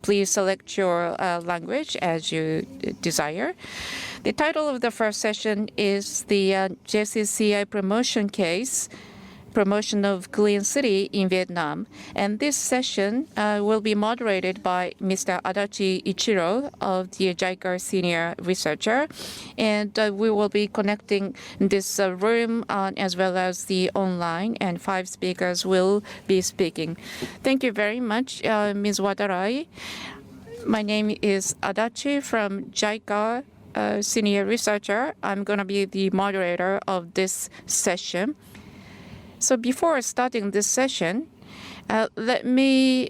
Please select your language as you desire. The title of the first session is the JCCI promotion case, promotion of clean city in Vietnam. And this session will be moderated by Mr. Adachi Ichiro of the JICA senior researcher. And we will be connecting this room as well as the online, and 5 speakers will be speaking. Thank you very much, Ms. Watarai. My name is Adachi from JICA senior researcher. I'm going to be the moderator of this session. So before starting this session, let me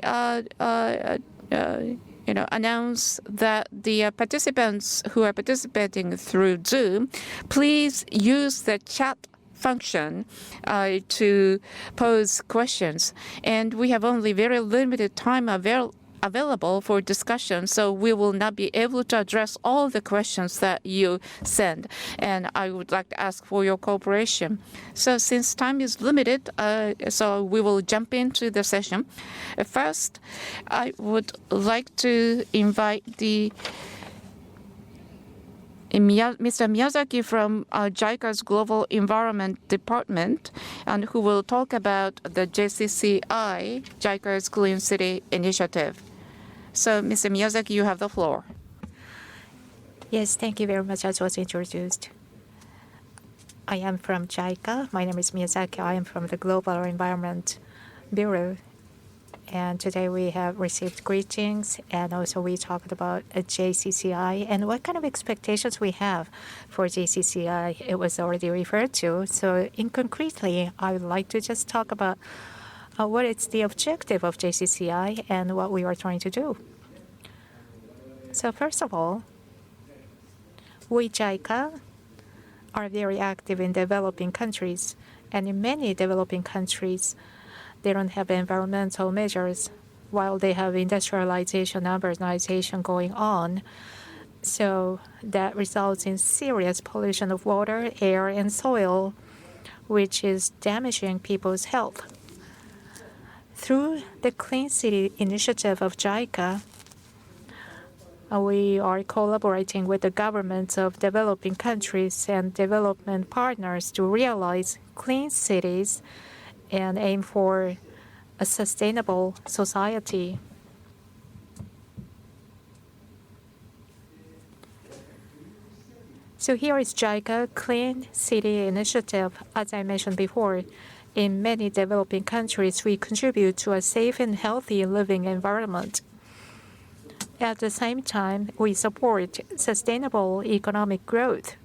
announce that the participants who are participating through Zoom, please use the chat function to pose questions. And we have only very limited time available for discussion, so we will not be able to address all the questions that you send. And I would like to ask for your cooperation. So since time is limited, so we will jump into the session. First, I would like to invite Mr. Miyazaki from JICA's Global Environment Department, and who will talk about the JCCI, JICA's Clean City Initiative. So, Mr. Miyazaki, you have the floor. Yes, thank you very much, as was introduced. I am from JICA. My name is Miyazaki. I am from the Global Environment Bureau. And today we have received greetings, and also we talked about a JCCI and what kind of expectations we have for JCCI. It was already referred to. So in concretely, I would like to just talk about what is the objective of JCCI and what we are trying to do. So first of all, we JICA are very active in developing countries, and in many developing countries, they don't have environmental measures while they have industrialization and urbanization going on. So that results in serious pollution of water, air, and soil, which is damaging people's health. Through the Clean City Initiative of JICA, we are collaborating with the governments of developing countries and development partners to realize clean cities and aim for a sustainable society. So here is JICA Clean City Initiative. As I mentioned before, in many developing countries, we contribute to a safe and healthy living environment. At the same time, we support sustainable economic growth.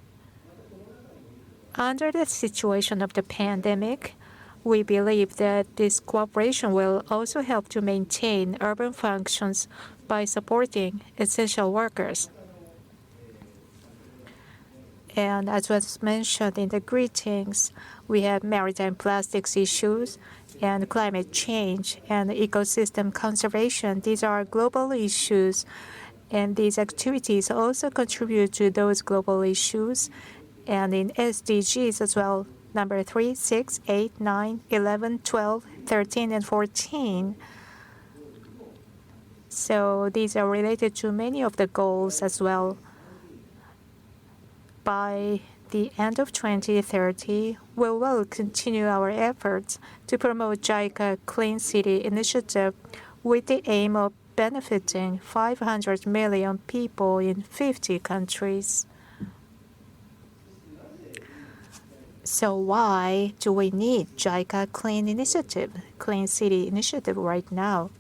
Under the situation of the pandemic, we believe that this cooperation will also help to maintain urban functions by supporting essential workers. And as was mentioned in the greetings, we have maritime plastics issues and climate change and ecosystem conservation. These are global issues, and these activities also contribute to those global issues. And in SDGs as well, number 3, 6, 8, 9, 11, 12, 13, and 14. So these are related to many of the goals as well. By the end of 2030, we will continue our efforts to promote JICA Clean City Initiative with the aim of benefiting 500 million people in 50 countries. So why do we need JICA Clean City Initiative right now?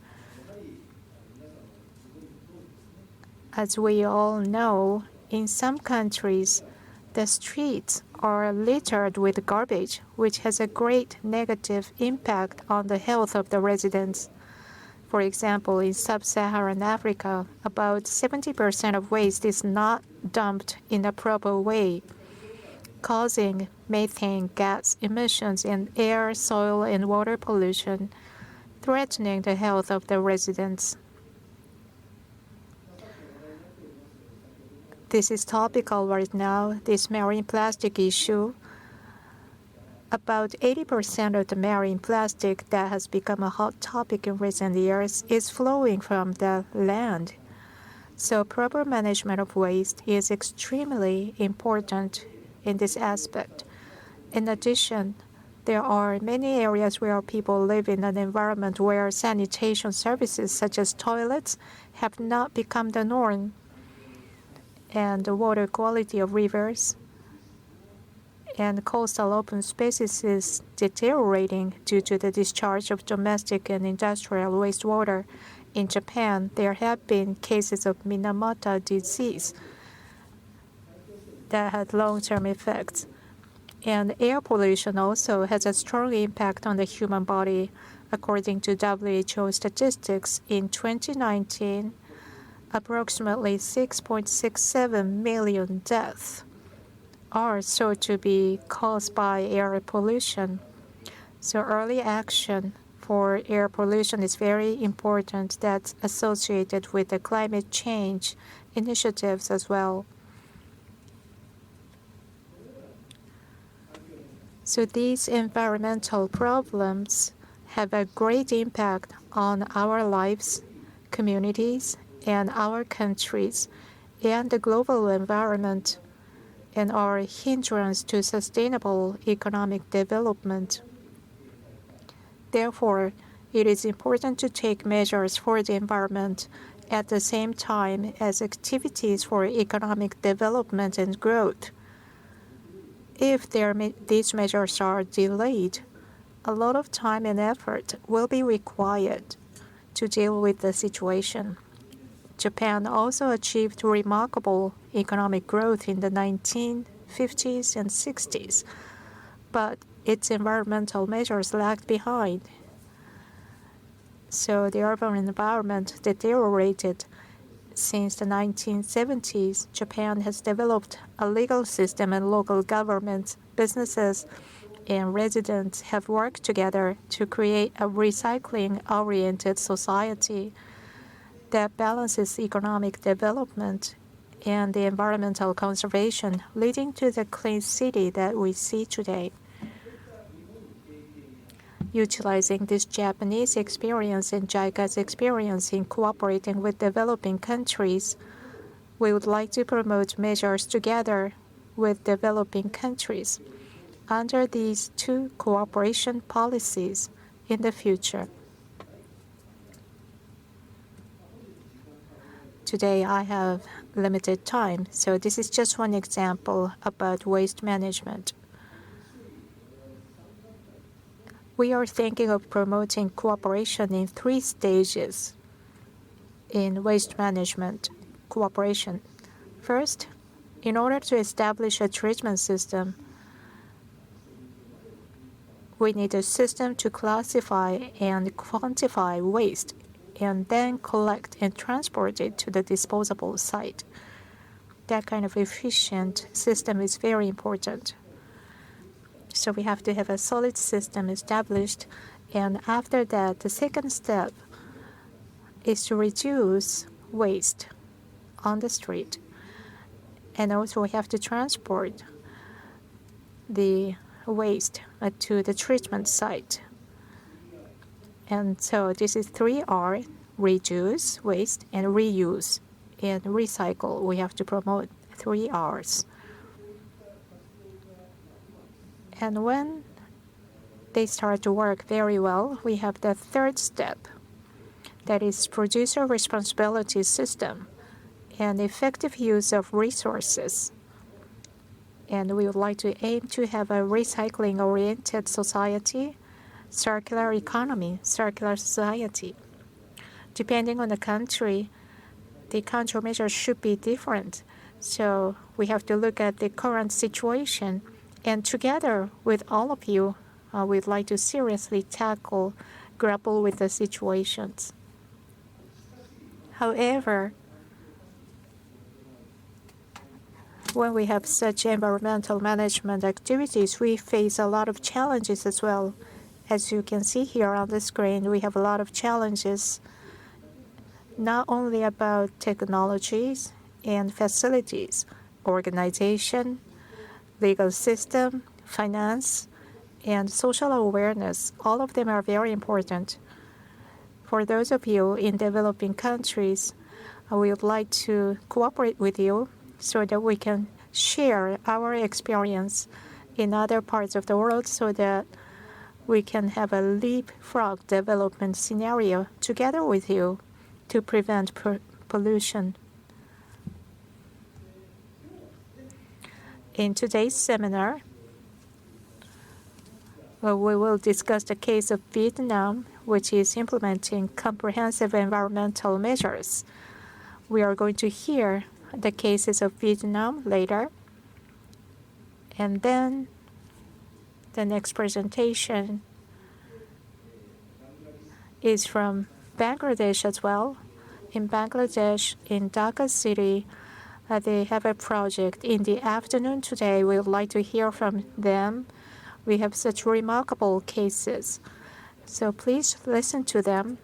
As we all know, in some countries, the streets are littered with garbage, which has a great negative impact on the health of the residents. For example, in sub-Saharan Africa, about 70% of waste is not dumped in a proper way, causing methane gas emissions in air, soil, and water pollution, threatening the health of the residents. This is topical right now, this marine plastic issue. About 80% of the marine plastic that has become a hot topic in recent years is flowing from the land. So proper management of waste is extremely important in this aspect. In addition, there are many areas where people live in an environment where sanitation services such as toilets have not become the norm, and the water quality of rivers and coastal open spaces is deteriorating due to the discharge of domestic and industrial wastewater. In Japan, there have been cases of Minamoto disease that had long-term effects. And air pollution also has a strong impact on the human body. According to WHO statistics, in 2019, approximately 6.67 million deaths are thought to be caused by air pollution. So early action for air pollution is very important. That's associated with the climate change initiatives as well. So these environmental problems have a great impact on our lives, communities, and our countries, and the global environment, and are a hindrance to sustainable economic development. Therefore, it is important to take measures for the environment at the same time as activities for economic development and growth. If these measures are delayed, a lot of time and effort will be required to deal with the situation. Japan also achieved remarkable economic growth in the 1950s and 60s, but its environmental measures lagged behind. So the urban environment deteriorated. Since the 1970s, Japan has developed a legal system, and local governments, businesses, and residents have worked together to create a recycling-oriented society that balances economic development and the environmental conservation, leading to the clean city that we see today. Utilizing this Japanese experience and JICA's experience in cooperating with developing countries, we would like to promote measures together with developing countries under these two cooperation policies in the future. Today I have limited time, so this is just one example about waste management. We are thinking of promoting cooperation in 3 stages in waste management cooperation. First, in order to establish a treatment system, we need a system to classify and quantify waste and then collect and transport it to the disposable site. That kind of efficient system is very important. So we have to have a solid system established, and after that, the second step is to reduce waste on the street. And also we have to transport the waste to the treatment site. And so this is 3R: reduce waste and reuse and recycle. We have to promote 3 R's. And when they start to work very well, we have the third step, that is producer responsibility system and effective use of resources. And we would like to aim to have a recycling-oriented society, circular economy, circular society. Depending on the country, the countermeasures should be different. So we have to look at the current situation, and together with all of you, we'd like to seriously grapple with the situations. However, when we have such environmental management activities, we face a lot of challenges as well. As you can see here on the screen, we have a lot of challenges, not only about technologies and facilities, organization, legal system, finance, and social awareness. All of them are very important. For those of you in developing countries, we would like to cooperate with you so that we can share our experience in other parts of the world so that we can have a leapfrog development scenario together with you to prevent pollution. In today's seminar, we will discuss the case of Vietnam, which is implementing comprehensive environmental measures. We are going to hear the cases of Vietnam later. And then the next presentation is from Bangladesh as well. In Bangladesh, in Dhaka city, they have a project in the afternoon today. We would like to hear from them. We have such remarkable cases. So please listen to them.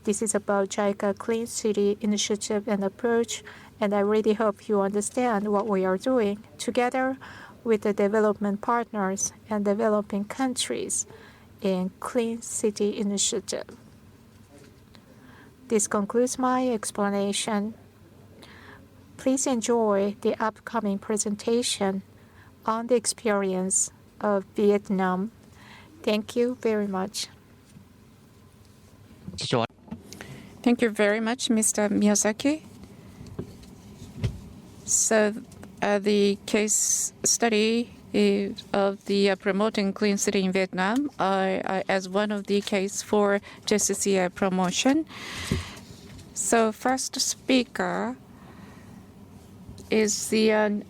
This is about JICA Clean City Initiative and approach, and I really hope you understand what we are doing together with the development partners and developing countries in Clean City Initiative. This concludes my explanation. Please enjoy the upcoming presentation on the experience of Vietnam. Thank you very much. Thank you very much, Mr. Miyazaki. So the case study of the promoting clean city in Vietnam as one of the case for JCCI promotion. So first speaker is the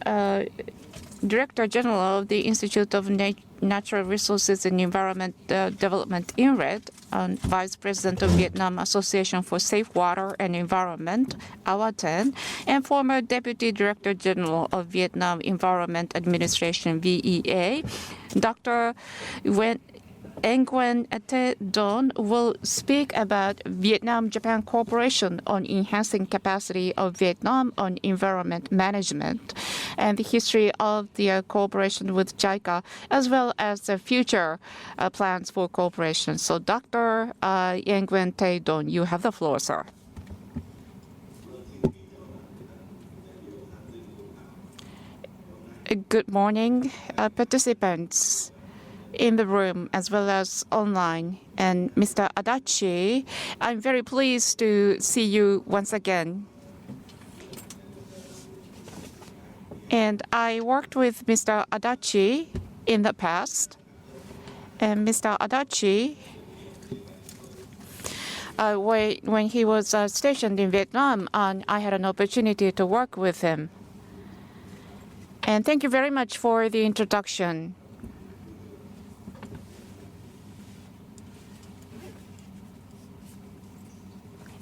Director General of the Institute of Natural Resources and Environment Development, INRED, Vice President of Vietnam Association for Safe Water and Environment, Auditing, and former Deputy Director General of Vietnam Environment Administration, VEA, Dr. Nguyen will speak about Vietnam-Japan cooperation on enhancing capacity of Vietnam on environment management and the history of the cooperation with JICA, as well as the future plans for cooperation. So Dr. Nguyen, you have the floor, sir. Good morning, participants in the room as well as online. And Mr. Adachi, I'm very pleased to see you once again. And I worked with Mr. Adachi in the past. And Mr. Adachi, when he was stationed in Vietnam, I had an opportunity to work with him. And thank you very much for the introduction.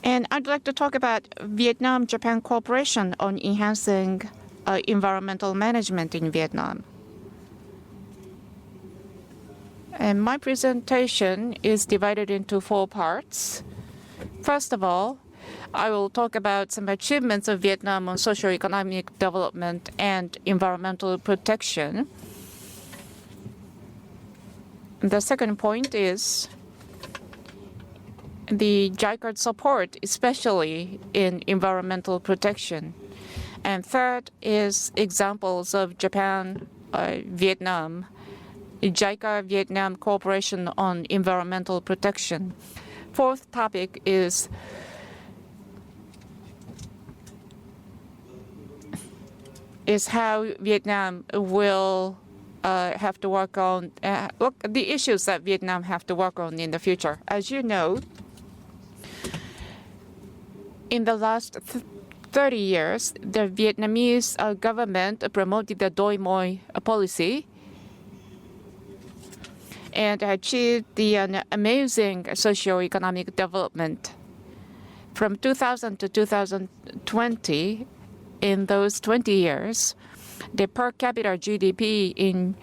And I'd like to talk about Vietnam-Japan cooperation on enhancing environmental management in Vietnam. And my presentation is divided into 4 parts. First of all, I will talk about some achievements of Vietnam on socio-economic development and environmental protection. The second point is the JICA support, especially in environmental protection. And third is examples of Japan-Vietnam, JICA-Vietnam cooperation on environmental protection. Fourth topic is how Vietnam will have to work on the issues that Vietnam have to work on in the future. As you know, in the last 30 years, the Vietnamese government promoted the Doi Moi policy and achieved the amazing socio-economic development. From 2000 to 2020, in those 20 years, the per capita GDP in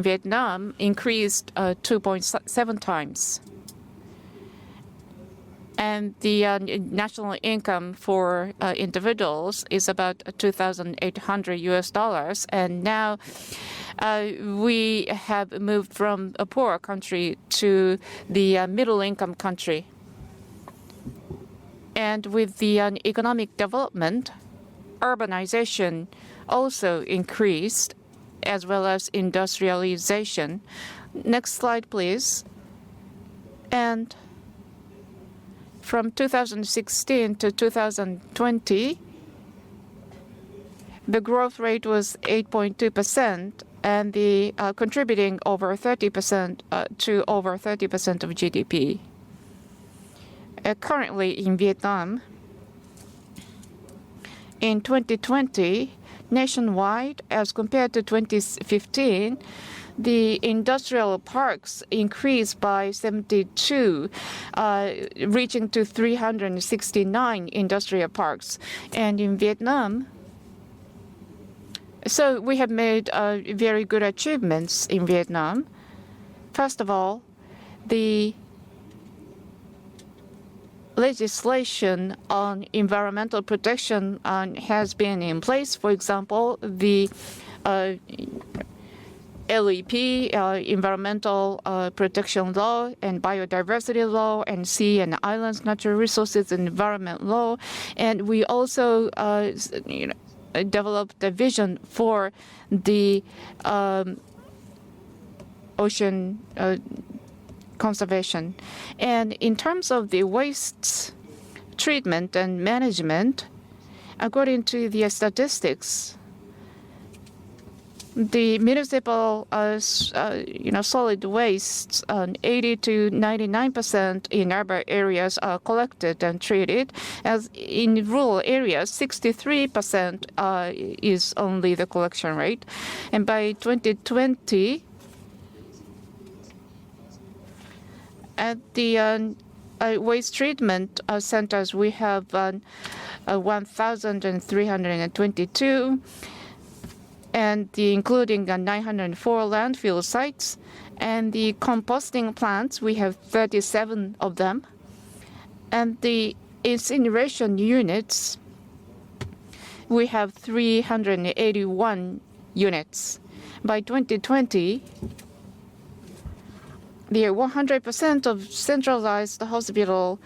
Vietnam increased 2.7 times. And the national income for individuals is about $2,800. And now we have moved from a poor country to the middle income country. And with the economic development, urbanization also increased, as well as industrialization. Next slide, please. And from 2016 to 2020, the growth rate was 8.2%, and the contributing over 30% to over 30% of GDP. Currently in Vietnam, in 2020, nationwide, as compared to 2015, the industrial parks increased by 72, reaching to 369 industrial parks. And in Vietnam, so we have made very good achievements in Vietnam. First of all, the legislation on environmental protection has been in place. For example, the LEP, Environmental Protection Law, and Biodiversity Law, and Sea and Islands Natural Resources and Environment Law. And we also developed a vision for the ocean conservation. And in terms of the waste treatment and management, according to the statistics, the municipal solid waste, 80 to 99% in urban areas are collected and treated. As in rural areas, 63% is only the collection rate. And by 2020, at the waste treatment centers, we have 1,322. And including 904 landfill sites. And the composting plants, we have 37 of them. And the incineration units, we have 381 units. By 2020, the 100% of centralized hospital,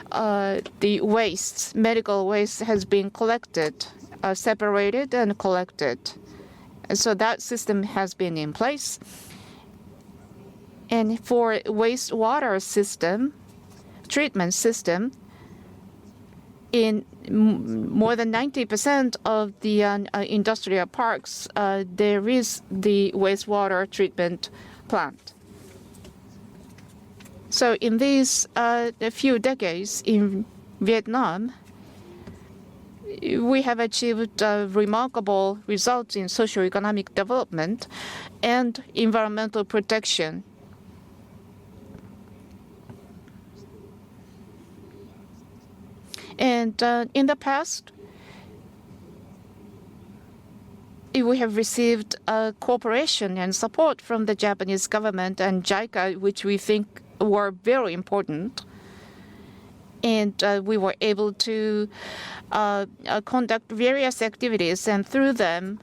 the waste, medical waste, has been collected, separated and collected. So that system has been in place. And for wastewater system, treatment system, in more than 90% of the industrial parks, there is the wastewater treatment plant. So in these few decades in Vietnam, we have achieved remarkable results in socio-economic development and environmental protection. And in the past, we have received cooperation and support from the Japanese government and JICA, which we think were very important. And we were able to conduct various activities, and through them,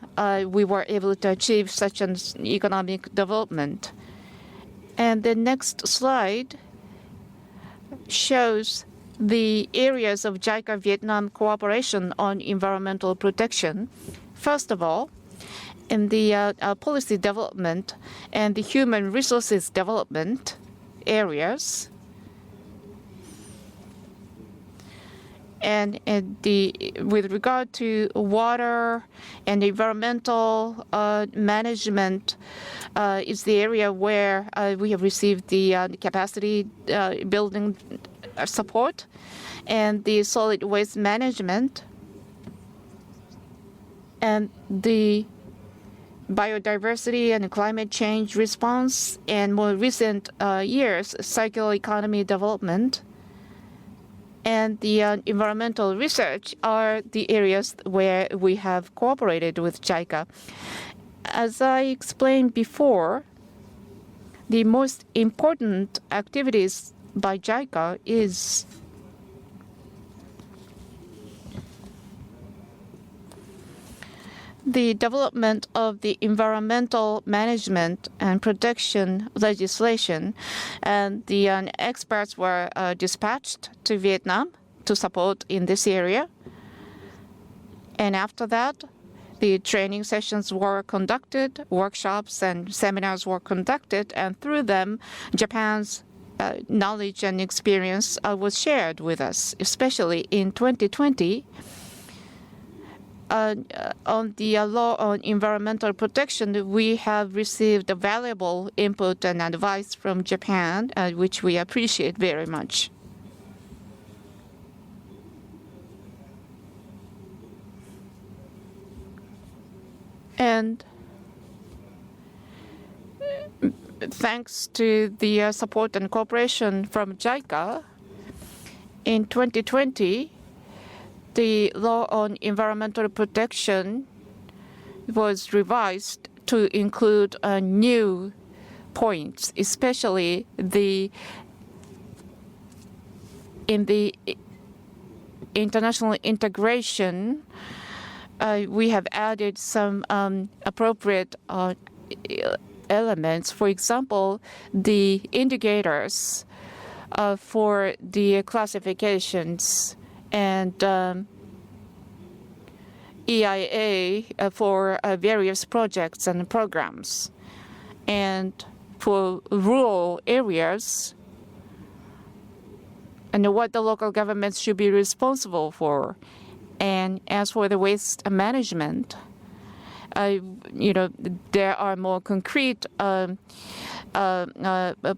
we were able to achieve such an economic development. And the next slide shows the areas of JICA Vietnam cooperation on environmental protection. First of all, in the policy development and the human resources development areas, and with regard to water and environmental management is the area where we have received the capacity building support, and the solid waste management and the biodiversity and climate change response, and more recent years, circular economy development, and the environmental research are the areas where we have cooperated with JICA. As I explained before, the most important activities by JICA is the development of the environmental management and protection legislation, and the experts were dispatched to Vietnam to support in this area. And after that, the training sessions were conducted, workshops and seminars were conducted, and through them, Japan's knowledge and experience was shared with us, especially in 2020. On the law on environmental protection, we have received valuable input and advice from Japan, which we appreciate very much. And thanks to the support and cooperation from JICA, in 2020, the law on environmental protection was revised to include new points, especially in the international integration. We have added some appropriate elements. For example, the indicators for the classifications and EIA for various projects and programs. And for rural areas, and what the local governments should be responsible for. And as for the waste management, there are more concrete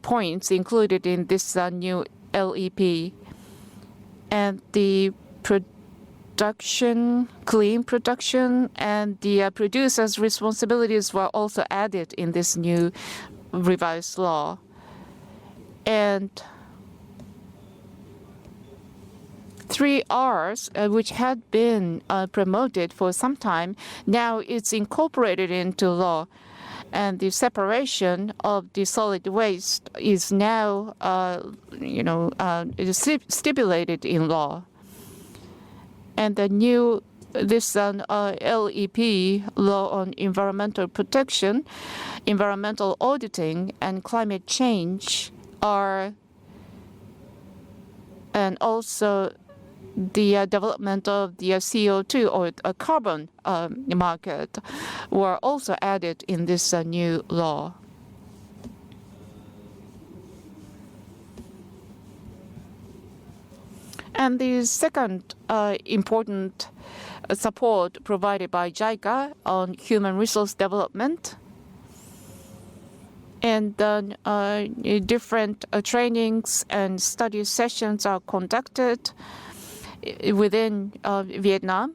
points included in this new LEP. And the clean production, and the producer's responsibilities were also added in this new revised law. And 3 Rs, which had been promoted for some time, now it's incorporated into law. And the separation of the solid waste is now, stipulated in law. And this LEP, Law on Environmental Protection, Environmental Auditing, and Climate Change and also the development of the CO2 or a carbon market were also added in this new law. And the second important support provided by JICA on human resource development, and then different trainings and study sessions are conducted within Vietnam,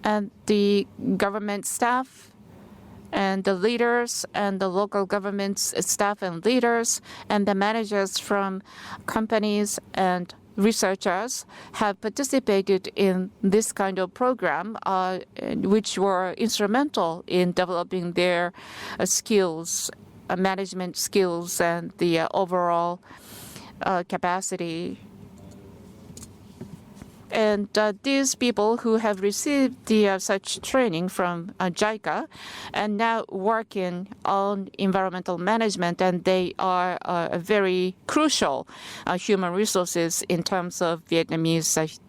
and the government staff and the leaders and the local government's staff and leaders and the managers from companies and researchers have participated in this kind of program, which were instrumental in developing their skills, management skills, and the overall capacity. And these people who have received such training from JICA and now working on environmental management, and they are very crucial human resources in terms of Vietnamese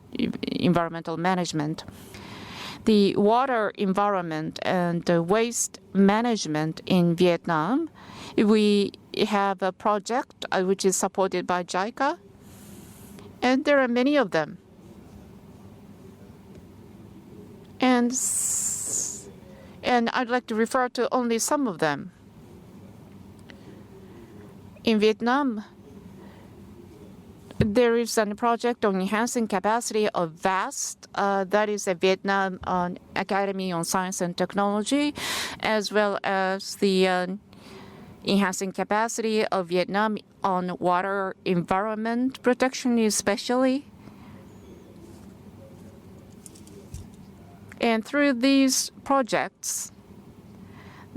environmental management. The water environment and waste management in Vietnam, we have a project which is supported by JICA, and there are many of them. And I'd like to refer to only some of them. In Vietnam, there is a project on enhancing capacity of VAST, that is a Vietnam Academy on Science and Technology, as well as the enhancing capacity of Vietnam on water environment protection especially. And through these projects,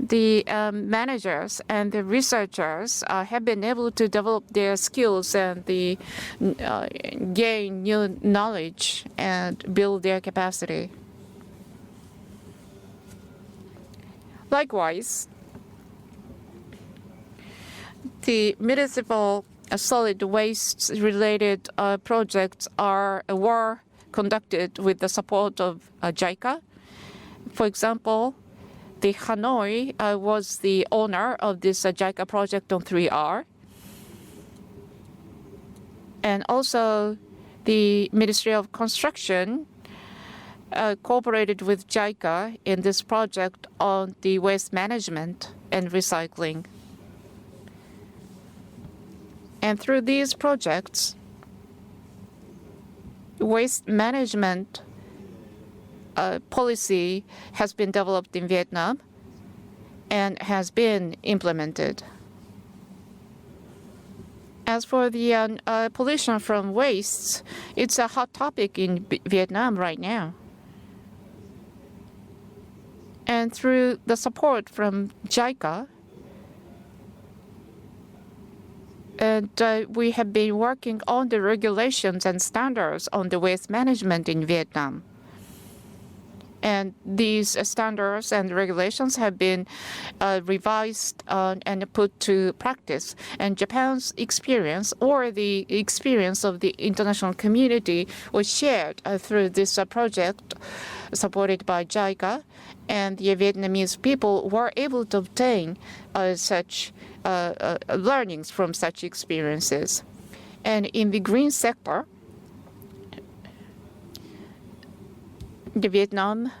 the managers and the researchers have been able to develop their skills and gain new knowledge and build their capacity. Likewise, the municipal solid waste related projects were conducted with the support of JICA. For example, the Hanoi was the owner of this JICA project on 3R. And also the Ministry of Construction cooperated with JICA in this project on the waste management and recycling. And through these projects, waste management policy has been developed in Vietnam and has been implemented. As for the pollution from wastes, it's a hot topic in Vietnam right now. And through the support from JICA, and we have been working on the regulations and standards on the waste management in Vietnam. And these standards and regulations have been revised and put to practice. And Japan's experience, or the experience of the international community, was shared through this project supported by JICA. And the Vietnamese people were able to obtain such learnings from such experiences. And in the green sector, the Vietnam,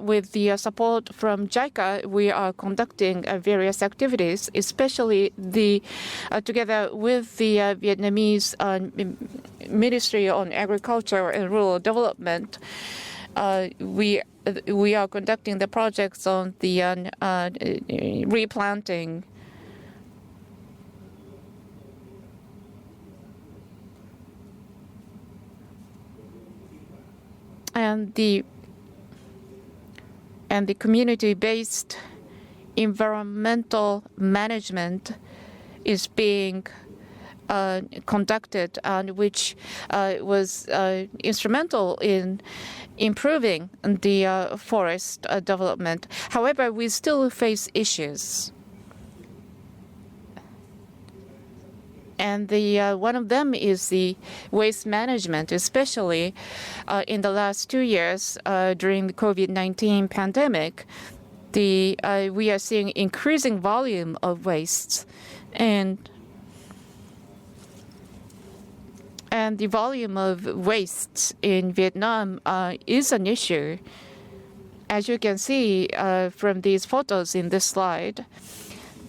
with the support from JICA, we are conducting various activities, especially together with the Vietnamese Ministry on Agriculture and Rural Development. We are conducting the projects on the replanting and the community-based environmental management is being conducted, and which was instrumental in improving the forest development. However, we still face issues. And one of them is the waste management, especially in the last 2 years during the COVID-19 pandemic. We are seeing increasing volume of wastes, and the volume of wastes in Vietnam is an issue. As you can see from these photos in this slide,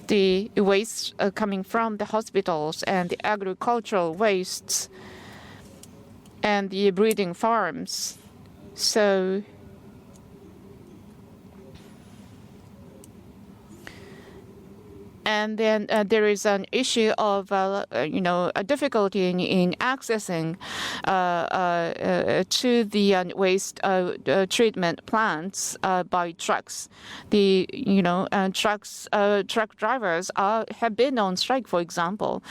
the waste coming from the hospitals and the agricultural wastes and the breeding farms. So and then there is an issue of, a difficulty in accessing to the waste treatment plants by trucks. Truck drivers have been on strike, for example,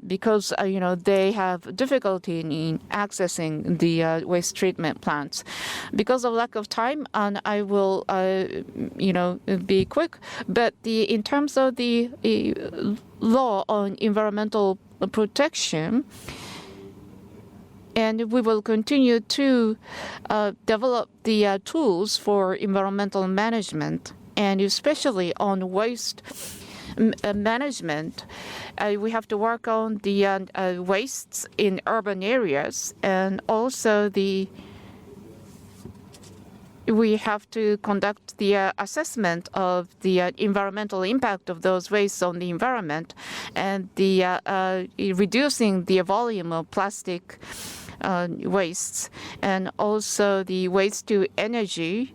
because they have difficulty in accessing the waste treatment plants. Because of lack of time, and I will, be quick. But in terms of the law on environmental protection, and we will continue to develop the tools for environmental management, and especially on waste management. We have to work on the wastes in urban areas, and also we have to conduct the assessment of the environmental impact of those wastes on the environment, and reducing the volume of plastic wastes, and also the waste to energy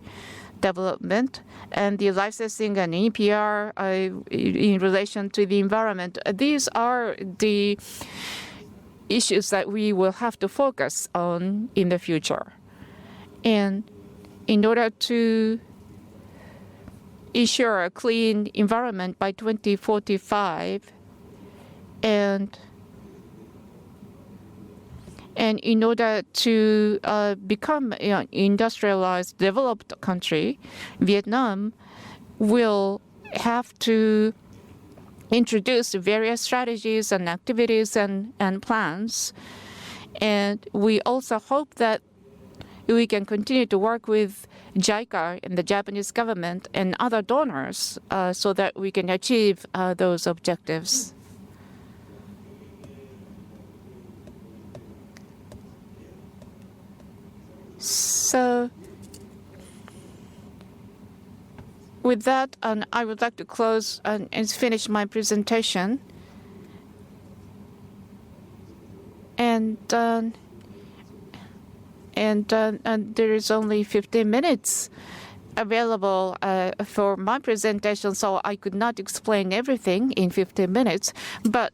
development, and the licensing and EPR in relation to the environment. These are the issues that we will have to focus on in the future. And in order to ensure a clean environment by 2045, and in order to become an industrialized, developed country, Vietnam will have to introduce various strategies and activities and plans. And we also hope that we can continue to work with JICA and the Japanese government and other donors so that we can achieve those objectives. So with that, I would like to close and finish my presentation. And there is only 15 minutes available for my presentation, so I could not explain everything in 15 minutes. But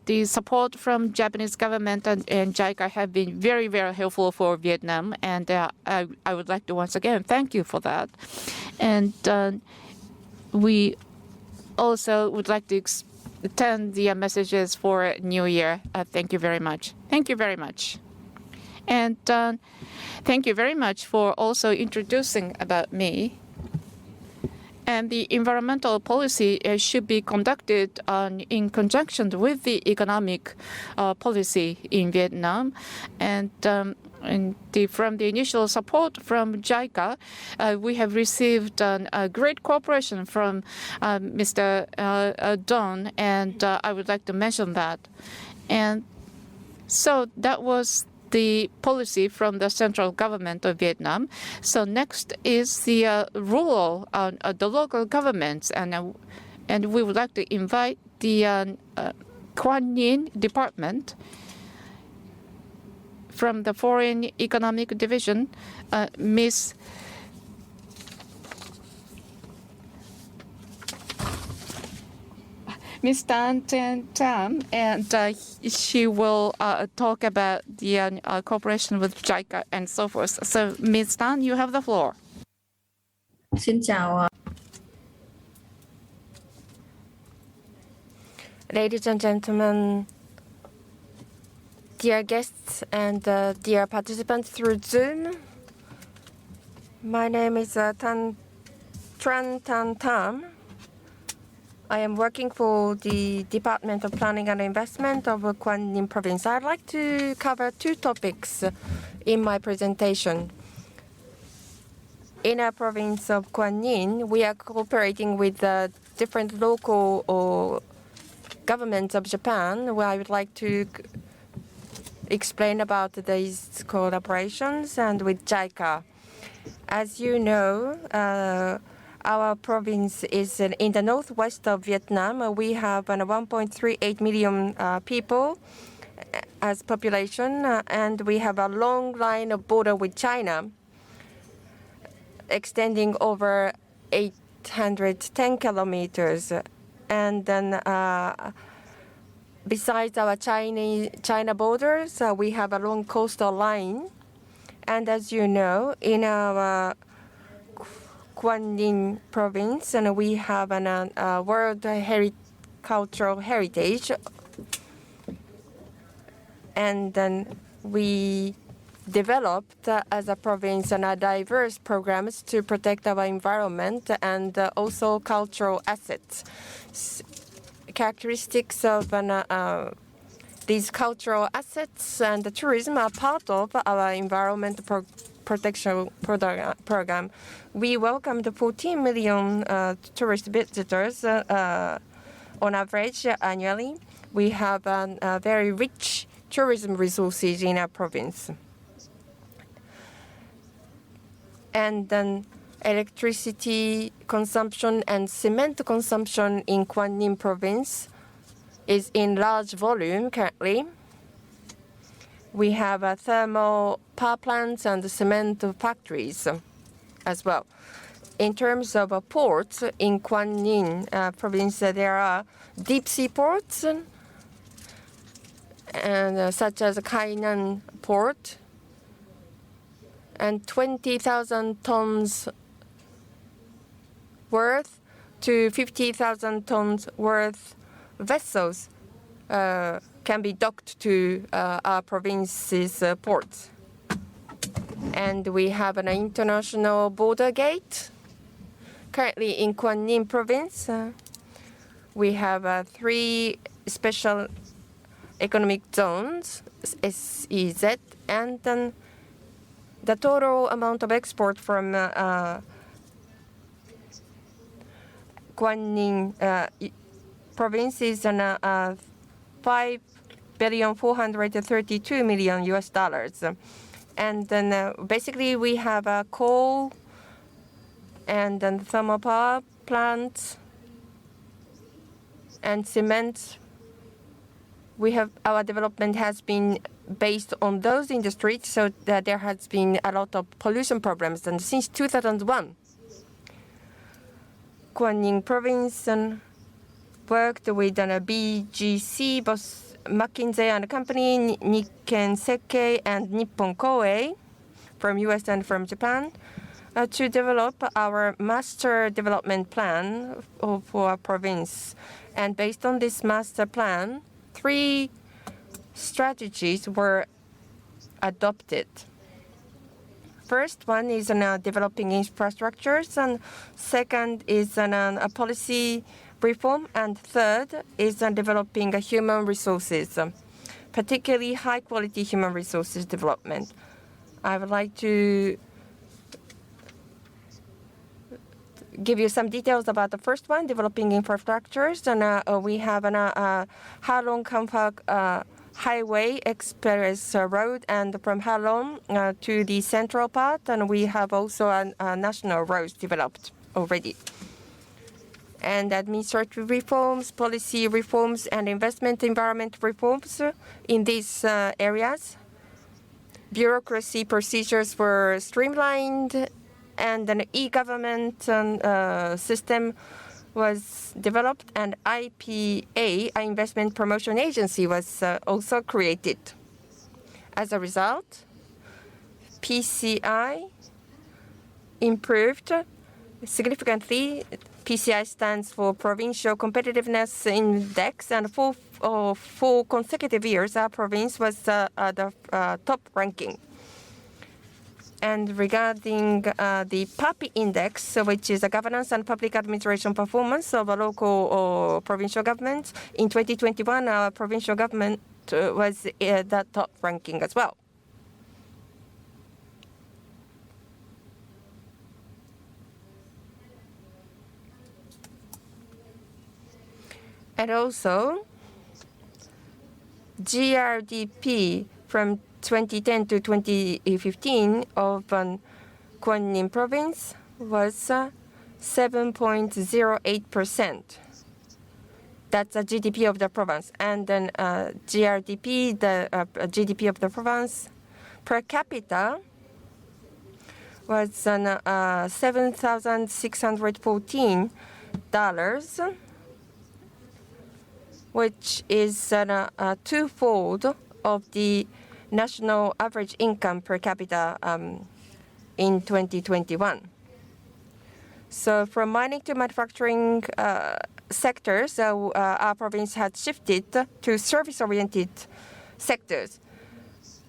the support from Japanese government and JICA have been very, very helpful for Vietnam, and I would like to once again thank you for that. And we also would like to extend the messages for New Year. Thank you very much. Thank you very much. And thank you very much for also introducing about me. And the environmental policy should be conducted in conjunction with the economic policy in Vietnam. And from the initial support from JICA, we have received a great cooperation from Mr. Don, and I would like to mention that. And so that was the policy from the central government of Vietnam. So next is the rural, the local governments, and we would like to invite the Nguyen department from the Foreign Economic Division, Ms. Tran, and she will talk about the cooperation with JICA and so forth. So, Ms. Tan, you have the floor. Xin chào. Ladies and gentlemen, dear guests and dear participants through Zoom, my name is Tran Tam. I am working for the Department of Planning and Investment of Quang Ninh Province. I'd like to cover two topics in my presentation. In our province of Quang Ninh, we are cooperating with different local governments of Japan, where I would like to explain about these collaborations, and with JICA. As you know, our province is in the northwest of Vietnam. We have 1.38 million people as population, and we have a long line of border with China, extending over 810 kilometers. And then besides our China borders, we have a long coastal line. And as you know, in our Quang Ninh province, and we have a World Cultural Heritage, and then we developed as a province diverse programs to protect our environment and also cultural assets. Characteristics of these cultural assets and the tourism are part of our environment protection program. We welcomed 14 million tourist visitors on average annually. We have very rich tourism resources in our province. And then electricity consumption and cement consumption in Quang Ninh province is in large volume currently. We have thermal power plants and cement factories as well. In terms of ports in Quang Ninh province, there are deep sea ports, and such as Hainan port, and 20,000 tons worth to 50,000 tons worth vessels can be docked to our province's ports. And we have an international border gate Currently in Guanyin province, we have 3 special economic zones, SEZ, and then the total amount of export from Guanyin province is $5,432 US. And then basically we have coal and then thermal power plants and cement. We have our development has been based on those industries, so that there has been a lot of pollution problems. And since 2001, Guanyin province worked with BGC, both McKinsey and Company, Nikken Sekkei, and Nippon Koei from US and from Japan to develop our master development plan for our province. And based on this master plan, 3 strategies were adopted. First one is developing infrastructures, and second is a policy reform, and third is developing human resources, particularly high-quality human resources development. I would like to give you some details about the first one, developing infrastructures. And we have a Halong-Kamphaek Highway Express Road, and from Halong to the central part, and we have also a national roads developed already. And administrative reforms, policy reforms, and investment environment reforms in these areas. Bureaucracy procedures were streamlined, and an e-government system was developed, and IPA, Investment Promotion Agency, was also created. As a result, PCI improved significantly. PCI stands for Provincial Competitiveness Index, and for 4 consecutive years, our province was the top ranking. And regarding the PAPI index, which is a governance and public administration performance of a local or provincial government, in 2021, our provincial government was the top ranking as well. And also, GRDP from 2010 to 2015 of Guanyin province was 7.08%. That's the GDP of the province. And then GRDP, the GDP of the province per capita was $7,614, which is twofold of the national average income per capita in 2021. So from mining to manufacturing sectors, our province had shifted to service-oriented sectors.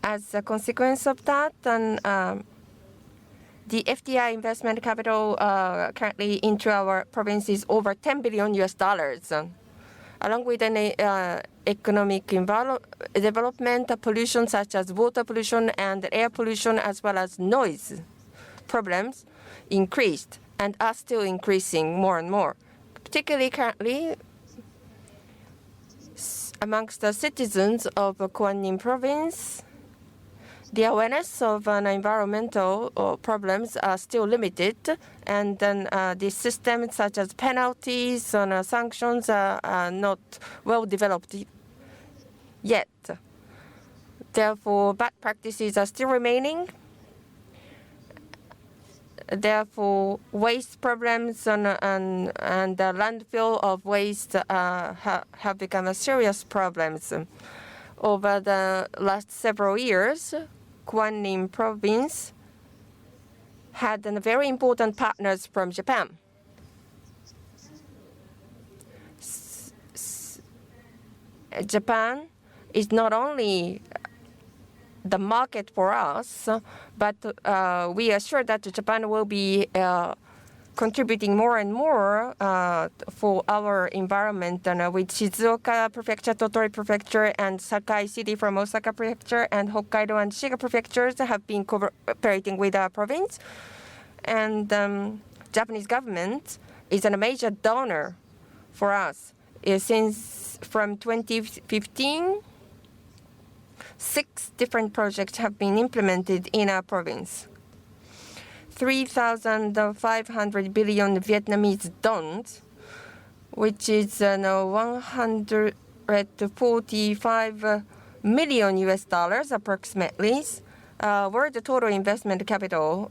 As a consequence of that, the FDI investment capital currently into our province is over $10 billion US. Along with an economic development, pollution such as water pollution and air pollution, as well as noise problems, increased and are still increasing more and more. Particularly currently, amongst the citizens of Guanyin province, the awareness of environmental problems are still limited, and then the systems such as penalties and sanctions are not well developed yet. Therefore, bad practices are still remaining. Therefore, waste problems and the landfill of waste have become a serious problems. Over the last several years, Guanyin province had very important partners from Japan. Japan is not only the market for us, but we are sure that Japan will be contributing more and more for our environment, and with Shizuoka Prefecture, Tottori Prefecture, and Sakai City from Osaka Prefecture, and Hokkaido and Shiga prefectures have been cooperating with our province. And Japanese government is a major donor for us. Since from 2015, 6 different projects have been implemented in our province. 3,500 billion Vietnamese dong, which is $145 million US dollars approximately, were the total investment capital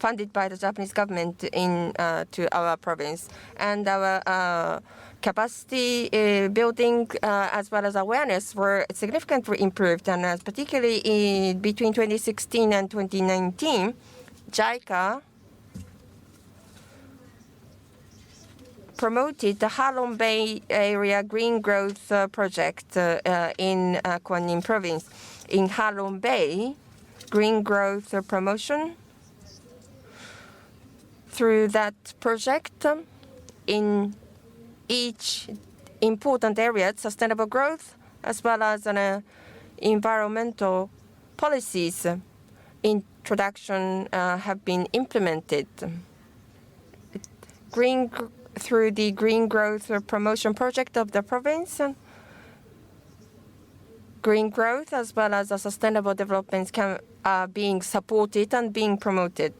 funded by the Japanese government to our province. And our capacity building as well as awareness were significantly improved, and particularly between 2016 and 2019, JICA promoted the Halong Bay Area Green Growth Project in Quang Ninh Province. In Halong Bay, green growth promotion through that project in each important area, sustainable growth as well as environmental policies introduction have been implemented. Through the green growth promotion project of the province, green growth as well as sustainable developments are being supported and being promoted.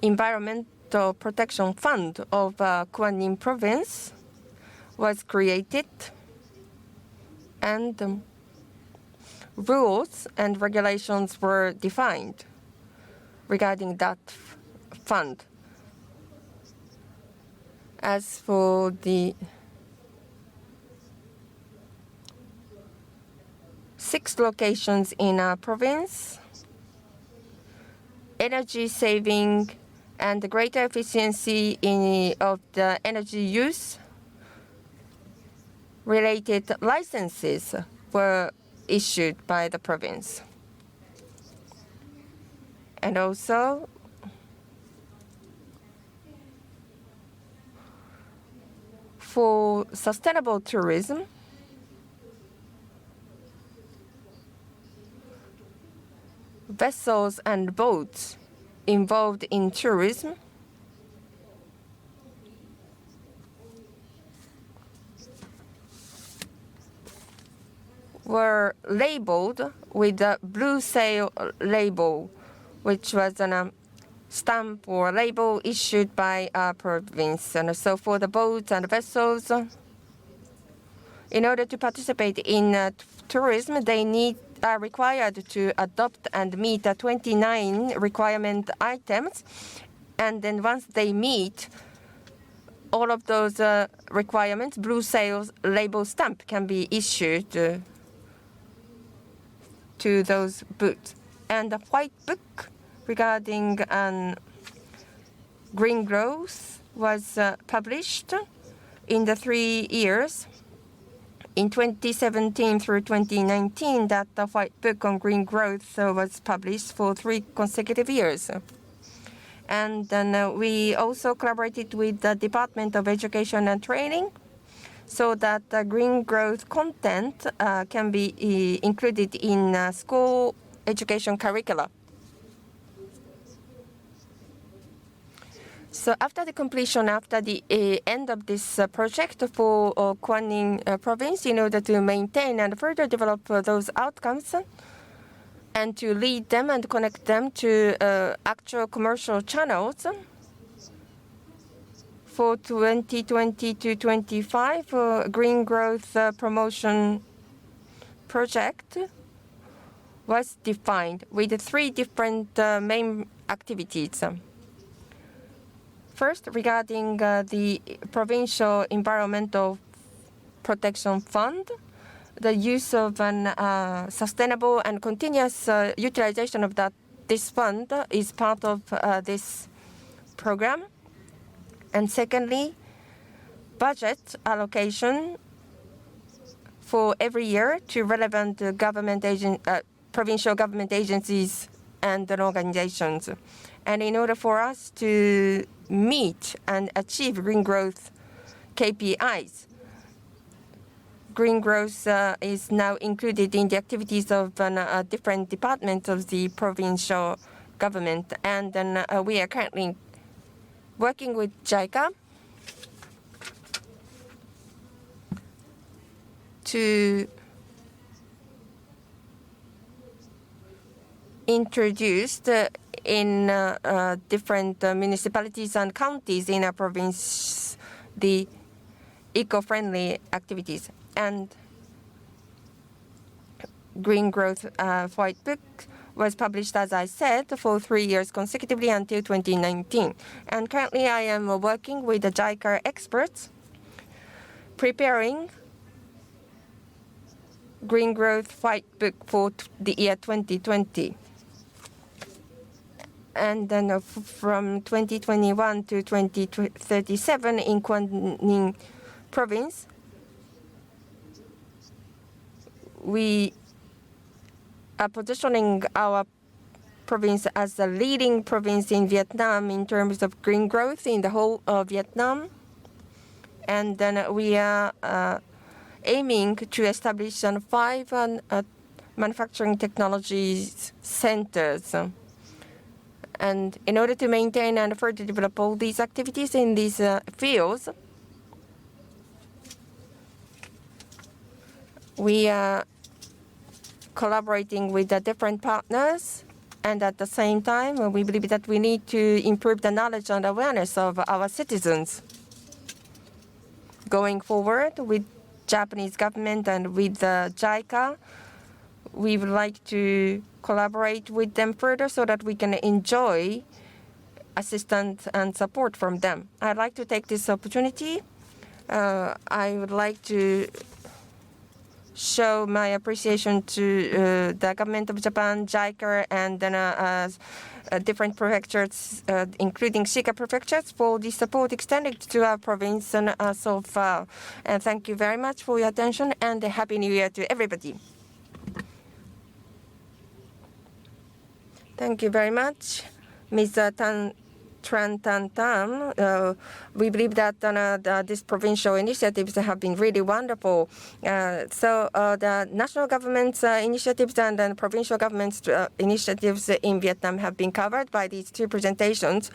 Environmental Protection Fund of Quang Ninh Province was created, and rules and regulations were defined regarding that fund. As for the 6 locations in our province, energy saving and the greater efficiency of the energy use related licenses were issued by the province. And also, for sustainable tourism, vessels and boats involved in tourism were labeled with a blue sail label, which was a stamp or label issued by our province. And so for the boats and vessels, in order to participate in tourism, they are required to adopt and meet 29 requirement items. And then once they meet all of those requirements, blue sail label stamp can be issued to those boats. And the white book regarding green growth was published in the 3 years. In 2017 through 2019, that the white book on green growth was published for 3 consecutive years. And then we also collaborated with the Department of Education and Training so that green growth content can be included in school education curricula. So after the completion, after the end of this project for Quang Ninh province, in order to maintain and further develop those outcomes and to lead them and connect them to actual commercial channels, for 2020 to 25, green growth promotion project was defined with 3 different main activities. First, regarding the Provincial Environmental Protection Fund, the use of an sustainable and continuous utilization of this fund is part of this program. And secondly, budget allocation for every year to relevant provincial government agencies and organizations. And in order for us to meet and achieve green growth KPIs, green growth is now included in the activities of different departments of the provincial government. And then we are currently working with JICA to introduce in different municipalities and counties in our province the eco-friendly activities. And Green Growth White Book was published, as I said, for 3 years consecutively until 2019. And currently I am working with the JICA experts preparing Green Growth White Book for the year 2020. And then from 2021 to 2037 in Ninh province, we are positioning our province as the leading province in Vietnam in terms of green growth in the whole of Vietnam. And then we are aiming to establish 5 manufacturing technologies centers. And in order to maintain and further develop all these activities in these fields, we are collaborating with the different partners, and at the same time, we believe that we need to improve the knowledge and awareness of our citizens. Going forward with Japanese government and with the JICA, we would like to collaborate with them further so that we can enjoy assistance and support from them. I'd like to take this opportunity. I would like to show my appreciation to the government of Japan, JICA, and then different prefectures, including JICA prefectures, for the support extended to our province so far. And thank you very much for your attention, and a Happy New Year to everybody. Thank you very much, Ms. Tran. We believe that these provincial initiatives have been really wonderful. So the national government's initiatives and then provincial government's initiatives in Vietnam have been covered by these 2 presentations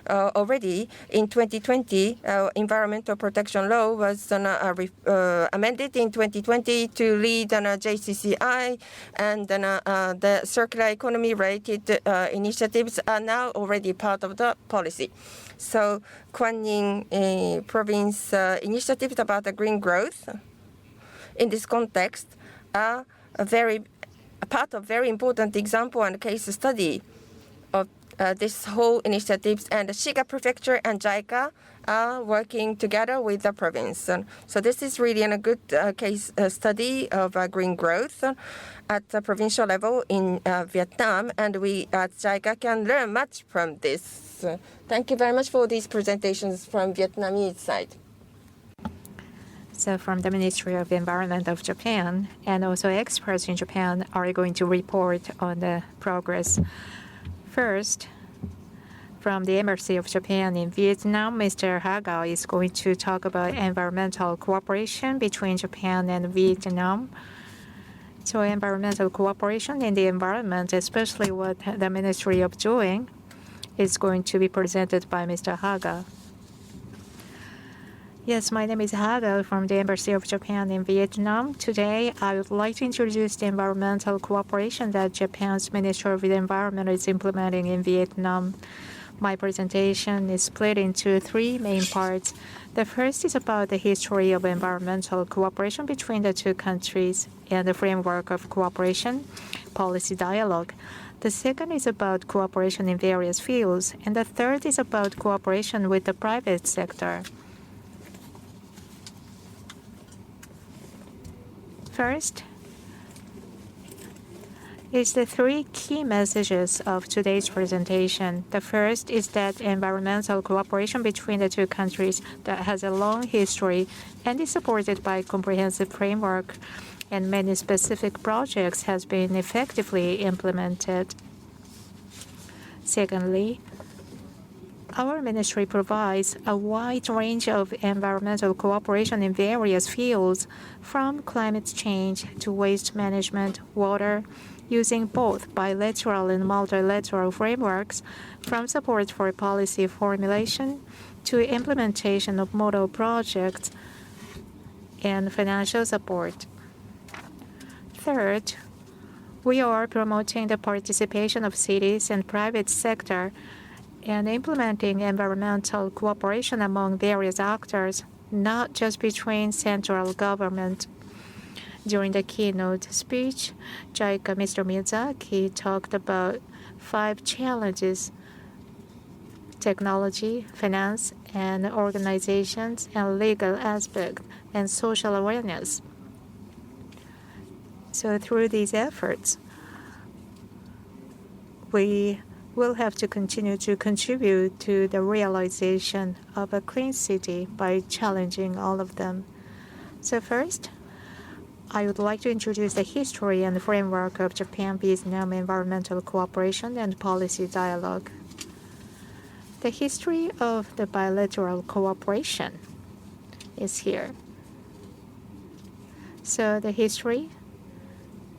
already. In 2020, environmental protection law was amended in 2020 to lead JCCI, and then the circular economy related initiatives are now already part of the policy. So Quang Ninh province initiatives about the green growth in this context are a part of very important example and case study of this whole initiatives, and the Shiga prefecture and JICA are working together with the province. So this is really a good case study of green growth at the provincial level in Vietnam, and we at JICA can learn much from this. Thank you very much for these presentations from Vietnamese side. So from the Ministry of Environment of Japan, and also experts in Japan are going to report on the progress. First, from the Embassy of Japan in Vietnam, Mr. HAGA is going to talk about environmental cooperation between Japan and Vietnam. So environmental cooperation in the environment, especially what the Ministry is doing, is going to be presented by Mr. HAGA. Yes, my name is HAGA from the Embassy of Japan in Vietnam. Today, I would like to introduce the environmental cooperation that Japan's Ministry of the Environment is implementing in Vietnam. My presentation is split into 3 main parts. The first is about the history of environmental cooperation between the 2 countries and the framework of cooperation, policy dialogue. The second is about cooperation in various fields, and the third is about cooperation with the private sector. First is the 3 key messages of today's presentation. The first is that environmental cooperation between the 2 countries that has a long history and is supported by a comprehensive framework, and many specific projects has been effectively implemented. Secondly, Our ministry provides a wide range of environmental cooperation in various fields, from climate change to waste management, water, using both bilateral and multilateral frameworks, from support for policy formulation to implementation of model projects and financial support. Third, we are promoting the participation of cities and private sector and implementing environmental cooperation among various actors, not just between central government. During the keynote speech, JICA Mr. Miyazaki talked about 5 challenges: technology, finance, and organizations, and legal aspect, and social awareness. So through these efforts, we will have to continue to contribute to the realization of a clean city by challenging all of them. So first, I would like to introduce the history and framework of Japan-Vietnam environmental cooperation and policy dialogue. The history of the bilateral cooperation is here. So the history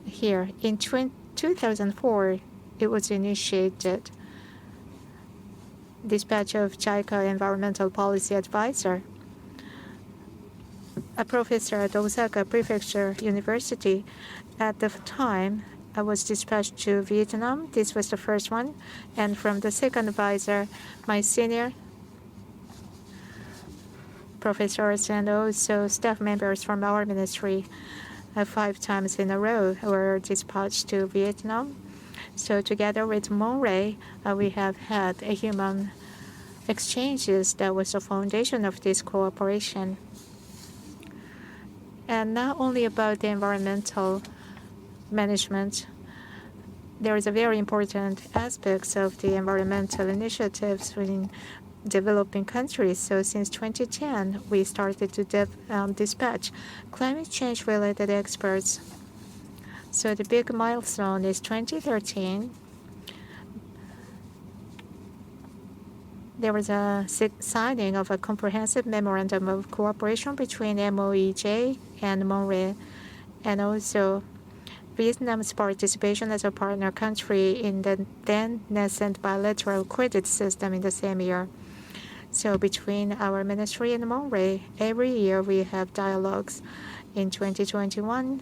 here, in 2004, it was initiated. Dispatch of JICA Environmental Policy Advisor, a professor at Osaka Prefecture University. At the time, I was dispatched to Vietnam. This was the first one. And from the second advisor, my senior professors and also staff members from our ministry 5 times in a row were dispatched to Vietnam. So together with Monterey, we have had a human exchanges that was the foundation of this cooperation. And not only about the environmental management, there is a very important aspects of the environmental initiatives in developing countries. So since 2010, we started to dispatch climate change related experts. So the big milestone is 2013. There was a signing of a comprehensive memorandum of cooperation between MOEJ and Monterey, and also Vietnam's participation as a partner country in the then nascent bilateral credit system in the same year. So between our ministry and Monterey, every year we have dialogues. In 2021,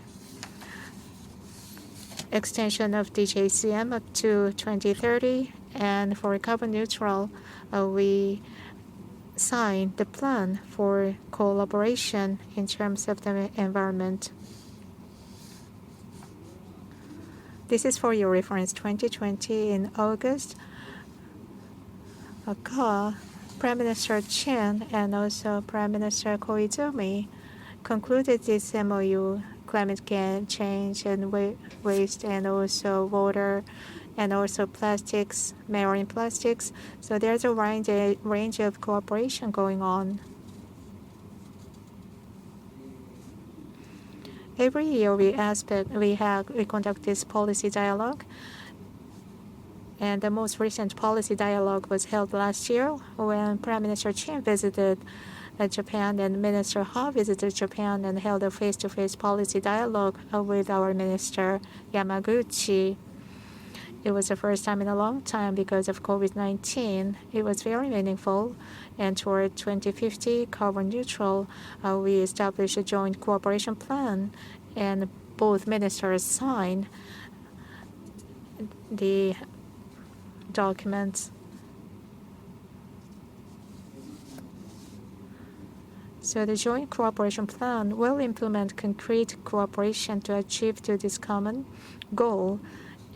extension of DJCM up to 2030, and for carbon neutral, we signed the plan for collaboration in terms of the environment. This is for your reference. 2020 in August, Prime Minister Tran and also Prime Minister Koizumi concluded this MOU, climate change and waste, and also water, and also plastics, marine plastics. So there's a range of cooperation going on. Every year we conduct this policy dialogue. And the most recent policy dialogue was held last year when Prime Minister Chin visited Japan, and Minister Ha visited Japan and held a face-to-face policy dialogue with our Minister Yamaguchi. It was the first time in a long time because of COVID-19. It was very meaningful. And toward 2050 carbon neutral, we established a joint cooperation plan, and both ministers signed the documents. So the joint cooperation plan will implement concrete cooperation to achieve to this common goal.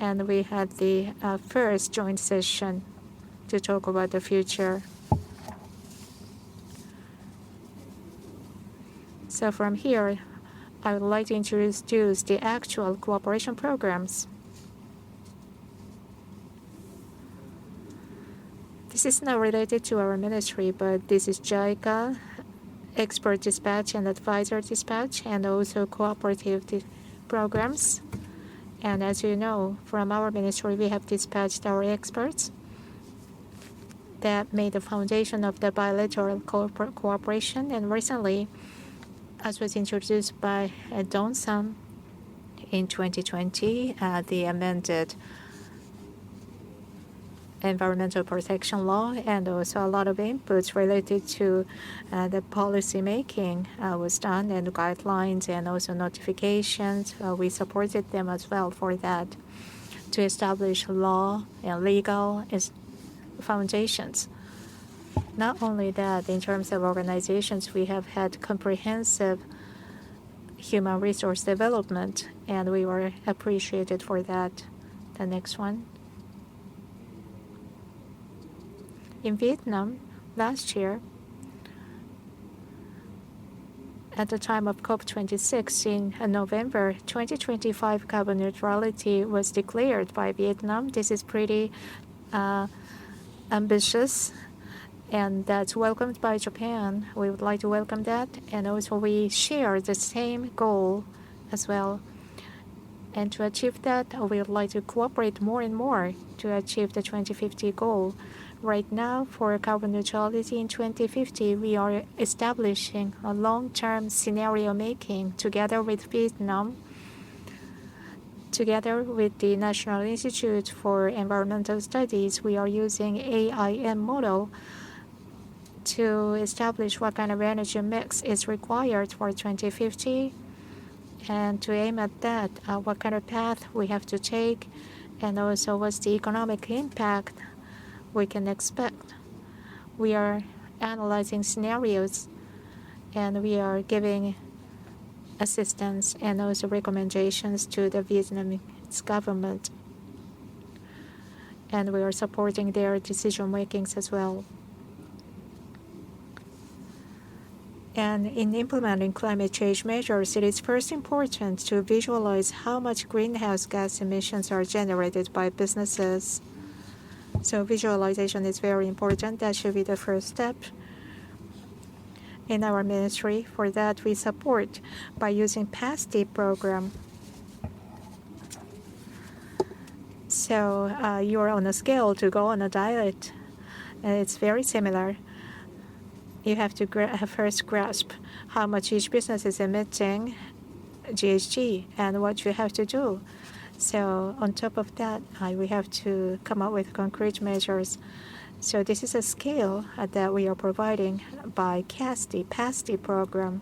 And we had the first joint session to talk about the future. So from here, I would like to introduce the actual cooperation programs. This is not related to our ministry, but this is JICA, expert dispatch and advisor dispatch, and also cooperative programs. And as you know, from our ministry, we have dispatched our experts. that made the foundation of the bilateral cooperation. And recently, as was introduced by Dong-san in 2020, the amended environmental protection law, and also a lot of inputs related to the policy making was done, and guidelines and also notifications. We supported them as well for that, to establish law and legal foundations. Not only that, in terms of organizations, we have had comprehensive human resource development, and we were appreciated for that. The next one. In Vietnam, last year, at the time of COP26 in November 2025, carbon neutrality was declared by Vietnam. This is pretty ambitious, and that's welcomed by Japan. We would like to welcome that, and also we share the same goal as well. And to achieve that, we would like to cooperate more and more to achieve the 2050 goal. Right now, for carbon neutrality in 2050, we are establishing a long-term scenario making together with Vietnam, together with the National Institute for Environmental Studies. We are using AIM model to establish what kind of energy mix is required for 2050, and to aim at that, what kind of path we have to take, and also what's the economic impact we can expect. We are analyzing scenarios, and we are giving assistance and also recommendations to the Vietnamese government, and we are supporting their decision makings as well. And in implementing climate change measures, it is first important to visualize how much greenhouse gas emissions are generated by businesses. So visualization is very important. That should be the first step. In our ministry, for that we support by using PASTI program. So you're on a scale to go on a diet. It's very similar. You have to first grasp how much each business is emitting GHG and what you have to do. So on top of that, we have to come up with concrete measures. So this is a scale that we are providing by PASTI program.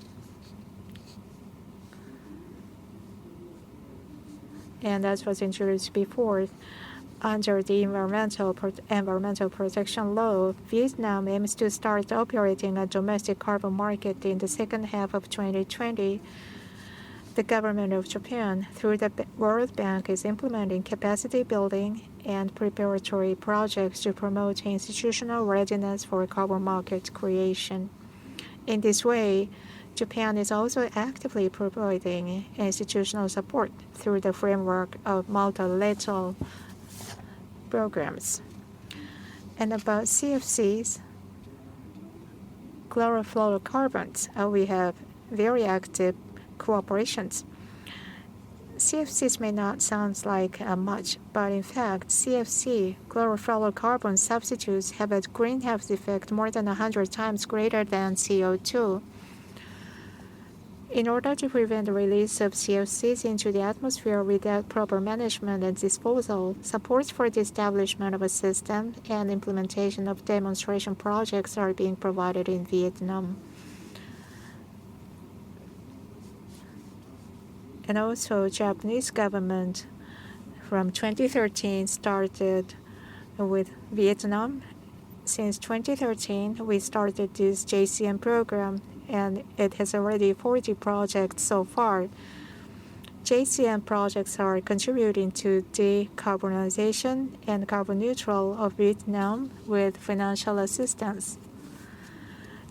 And as was introduced before, under the environmental protection law, Vietnam aims to start operating a domestic carbon market in the second half of 2020. The government of Japan, through the World Bank, is implementing capacity building and preparatory projects to promote institutional readiness for carbon market creation. In this way, Japan is also actively providing institutional support through the framework of multilateral programs. And about CFCs, chlorofluorocarbons, we have very active cooperations. CFCs may not sound like much, but in fact, CFC, chlorofluorocarbon substitutes, have a greenhouse effect more than 100 times greater than CO2. In order to prevent the release of CFCs into the atmosphere without proper management and disposal, support for the establishment of a system and implementation of demonstration projects are being provided in Vietnam. And also, Japanese government from 2013 started with Vietnam. Since 2013, we started this JCM program, and it has already 40 projects so far. JCM projects are contributing to decarbonization and carbon neutral of Vietnam with financial assistance.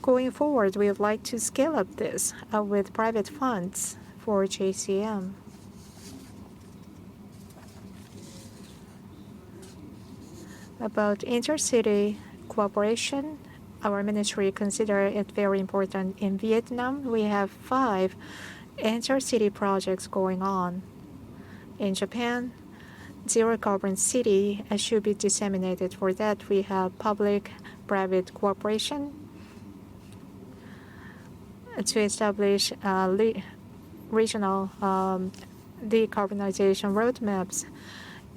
Going forward, we would like to scale up this with private funds for JCM. About intercity cooperation, our ministry considers it very important. In Vietnam, we have 5 intercity projects going on. In Japan, zero carbon city should be disseminated. For that, we have public-private cooperation to establish regional decarbonization roadmaps,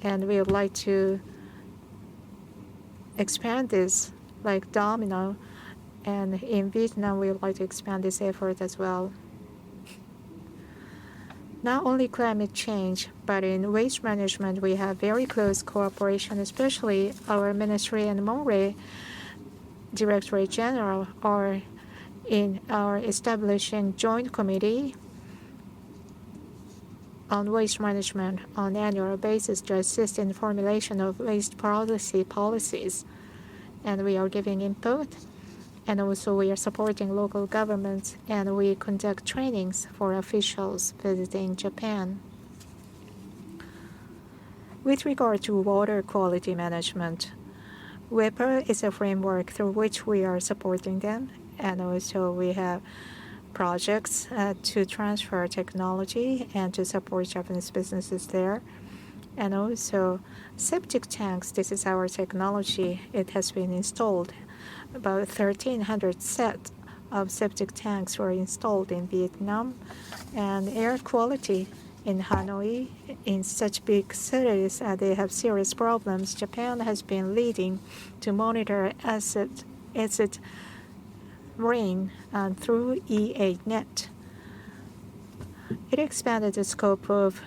and we would like to expand this like domino. And in Vietnam, we would like to expand this effort as well. Not only climate change, but in waste management, we have very close cooperation, especially our ministry and MORE Directorate General are in our establishing joint committee on waste management on annual basis to assist in formulation of waste policies. And we are giving input. And also we are supporting local governments, and we conduct trainings for officials visiting Japan. With regard to water quality management, WEPA is a framework through which we are supporting them, and also we have projects to transfer technology and to support Japanese businesses there. And also septic tanks, this is our technology. It has been installed. About 1,300 sets of septic tanks were installed in Vietnam. And air quality in Hanoi, in such big cities, they have serious problems. Japan has been leading to monitor acid rain through E8net. It expanded the scope of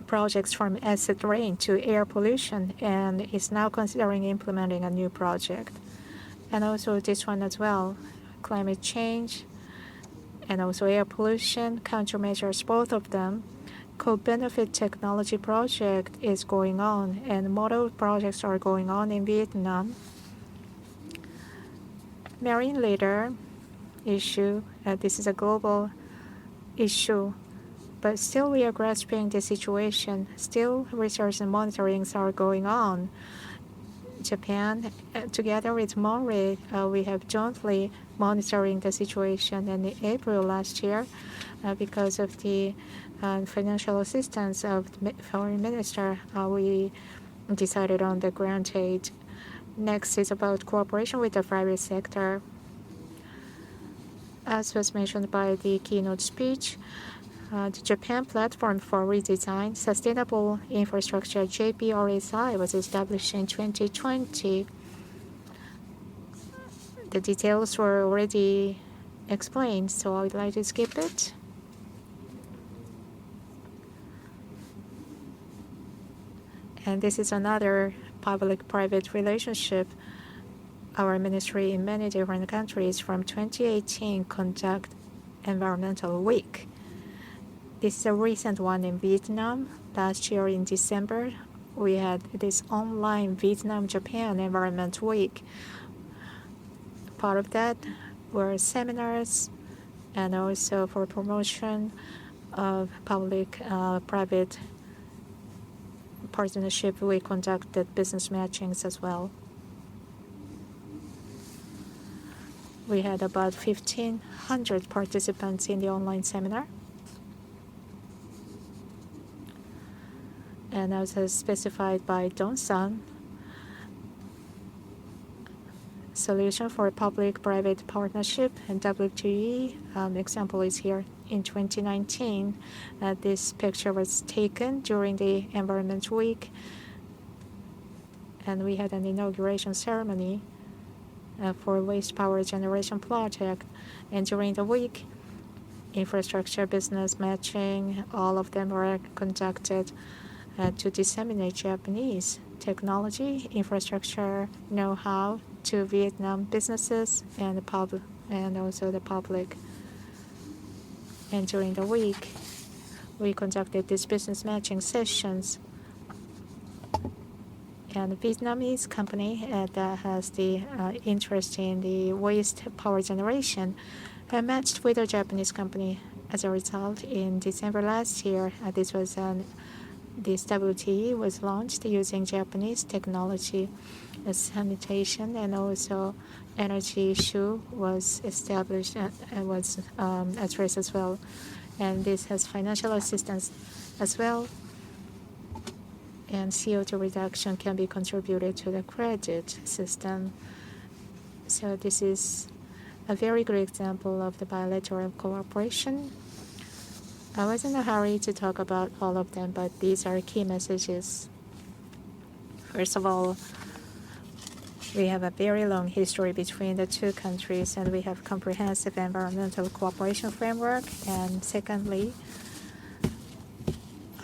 projects from acid rain to air pollution, and is now considering implementing a new project. And also this one as well, climate change and also air pollution countermeasures, both of them. Co-benefit technology project is going on, and model projects are going on in Vietnam. Marine litter issue, this is a global issue. But still, we are grasping the situation. Still, research and monitorings are going on. Japan, together with MORE, we have jointly monitoring the situation. And in April last year, because of the financial assistance of the foreign minister, we decided on the grant aid. Next is about cooperation with the private sector. As was mentioned by the keynote speech, the Japan Platform for Redesign Sustainable Infrastructure, JPRSI, was established in 2020. The details were already explained, so I would like to skip it. And this is another public-private relationship. Our ministry in many different countries from 2018 conduct Environmental Week. This is a recent one in Vietnam. Last year in December, we had this online Vietnam-Japan Environment Week. Part of that were seminars and also for promotion of public-private partnership. We conducted business matchings as well. We had about 1,500 participants in the online seminar. And as specified by Don-san, solution for public-private partnership and WTE example is here. In 2019, this picture was taken during the Environment Week, and we had an inauguration ceremony for waste power generation project. And during the week, infrastructure, business matching, all of them were conducted to disseminate Japanese technology, infrastructure, know-how to Vietnam businesses and also the public. And during the week, we conducted these business matching sessions. And a Vietnamese company that has the interest in the waste power generation matched with a Japanese company. As a result, in December last year, this WTE was launched using Japanese technology. Sanitation and also energy issue was established and was addressed as well. And this has financial assistance as well. and CO2 reduction can be contributed to the credit system. So this is a very good example of the bilateral cooperation. I was in a hurry to talk about all of them, but these are key messages. First of all, we have a very long history between the two countries, and we have comprehensive environmental cooperation framework. And secondly,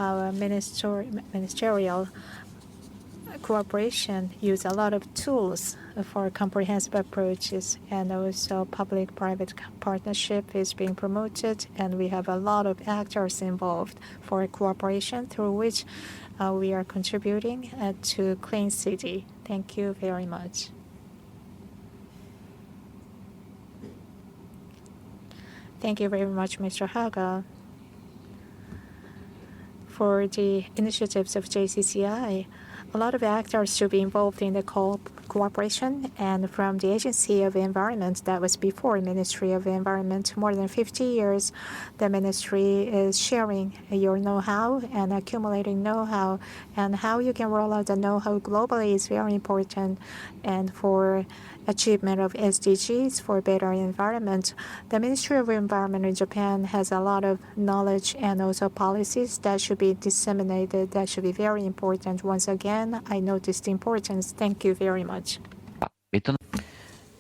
our ministerial cooperation use a lot of tools for comprehensive approaches, and also public-private partnership is being promoted, and we have a lot of actors involved for cooperation through which we are contributing to clean city. Thank you very much. Thank you very much, Mr. Haga. For the initiatives of JCCI, a lot of actors should be involved in the cooperation, and from the Agency of Environment, that was before Ministry of Environment, more than 50 years, the ministry is sharing your know-how and accumulating know-how, and how you can roll out the know-how globally is very important. And for achievement of SDGs for better environment, the Ministry of Environment in Japan has a lot of knowledge and also policies that should be disseminated. That should be very important. Once again, I noticed the importance. Thank you very much.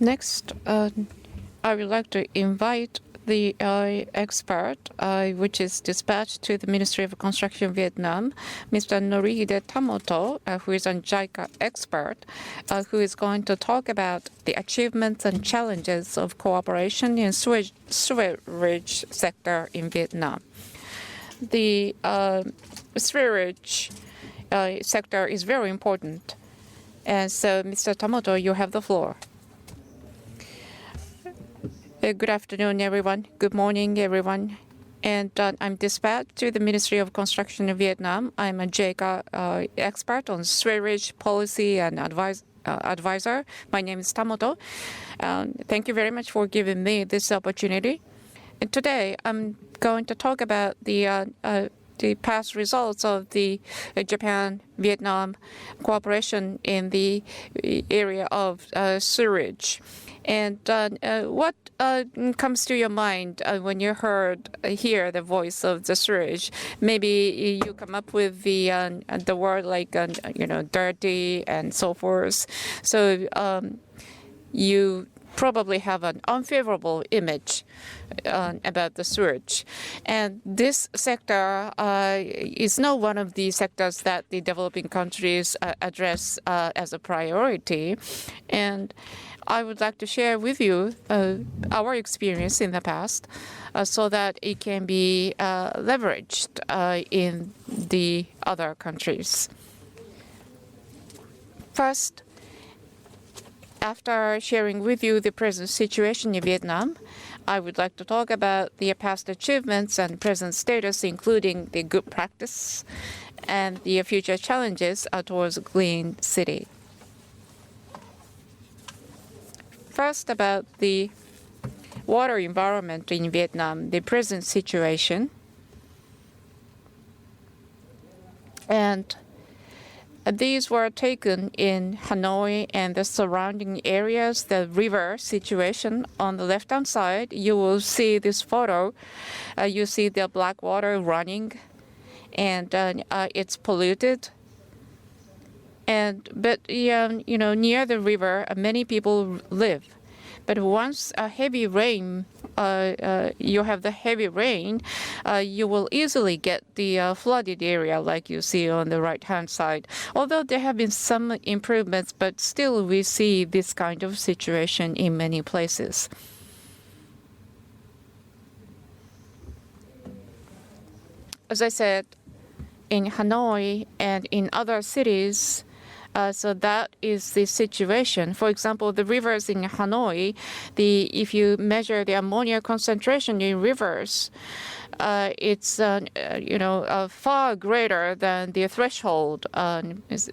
Next, I would like to invite the expert, which is dispatched to the Ministry of Construction Vietnam, Mr. Norihide TAMOTO, who is a JICA expert, who is going to talk about the achievements and challenges of cooperation in sewerage sector in Vietnam. The sewerage sector is very important. And so, Mr. TAMOTO, you have the floor. Good afternoon, everyone. Good morning, everyone. And I'm dispatched to the Ministry of Construction in Vietnam. I'm a JICA expert on sewerage policy and advisor. My name is TAMOTO. Thank you very much for giving me this opportunity. And today, I'm going to talk about the past results of the Japan-Vietnam cooperation in the area of sewerage. And what comes to your mind when you hear the voice of the sewage? Maybe you come up with the word like dirty and so forth. So you probably have an unfavorable image about the sewage. And this sector is not one of the sectors that the developing countries address as a priority. And I would like to share with you our experience in the past so that it can be leveraged in the other countries. First, after sharing with you the present situation in Vietnam, I would like to talk about the past achievements and present status, including the good practice and the future challenges towards a clean city. First, about the water environment in Vietnam, the present situation. And these were taken in Hanoi and the surrounding areas, the river situation. On the left-hand side, you will see this photo. You see the black water running, and it's polluted. But near the river, many people live. But once a heavy rain, you have the heavy rain, you will easily get the flooded area like you see on the right-hand side. Although there have been some improvements, but still we see this kind of situation in many places. As I said, in Hanoi and in other cities, so that is the situation. For example, the rivers in Hanoi, if you measure the ammonia concentration in rivers, it's far greater than the threshold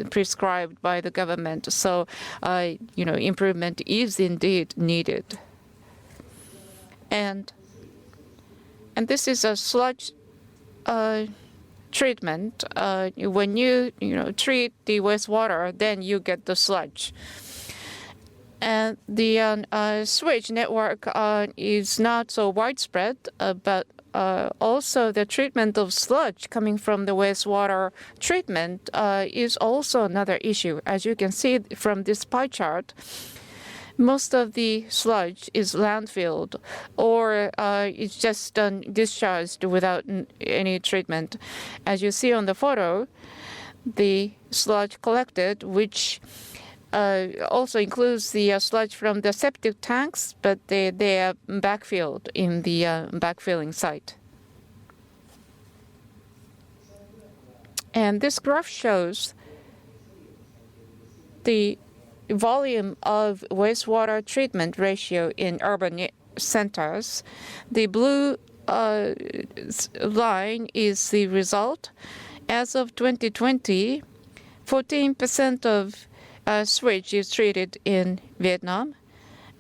prescribed by the government. So, improvement is indeed needed. And this is a sludge treatment. When you treat the wastewater, then you get the sludge. And the sewage network is not so widespread, but also the treatment of sludge coming from the wastewater treatment is also another issue. As you can see from this pie chart, most of the sludge is landfilled or it's just discharged without any treatment. As you see on the photo, the sludge collected, which also includes the sludge from the septic tanks, but they are backfilled in the backfilling site. And this graph shows the volume of wastewater treatment ratio in urban centers. The blue line is the result. As of 2020, 14% of sewage is treated in Vietnam,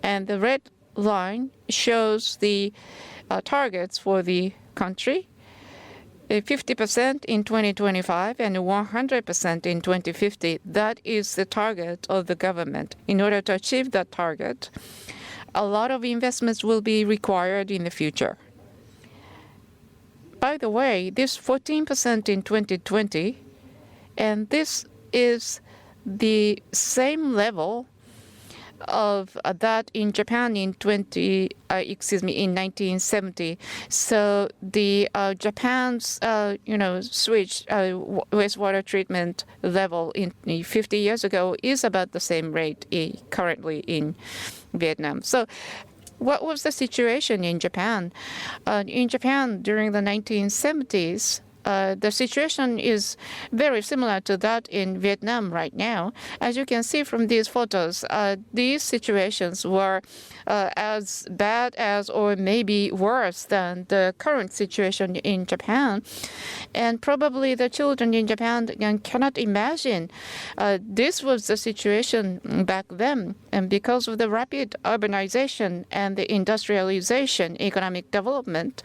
and the red line shows the targets for the country. 50% in 2025 and 100% in 2050. That is the target of the government. In order to achieve that target, a lot of investments will be required in the future. By the way, this 14% in 2020, and this is the same level of that in Japan in 1970. So the Japan's sewage wastewater treatment level in 50 years ago is about the same rate currently in Vietnam. So what was the situation in Japan? In Japan during the 1970s, the situation is very similar to that in Vietnam right now. As you can see from these photos, these situations were as bad as or maybe worse than the current situation in Japan. And probably the children in Japan cannot imagine this was the situation back then. And because of the rapid urbanization and the industrialization, economic development,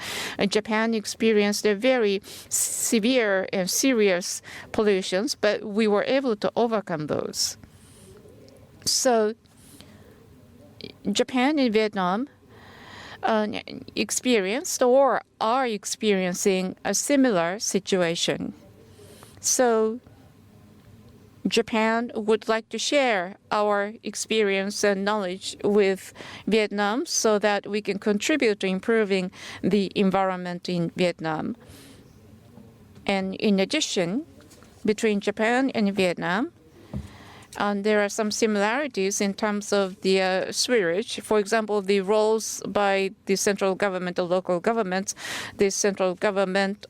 Japan experienced a very severe and serious pollutions, but we were able to overcome those. So Japan and Vietnam experienced or are experiencing a similar situation. So Japan would like to share our experience and knowledge with Vietnam so that we can contribute to improving the environment in Vietnam. And in addition, between Japan and Vietnam, there are some similarities in terms of the sewerage. For example, the roles by the central government or local governments. The central government,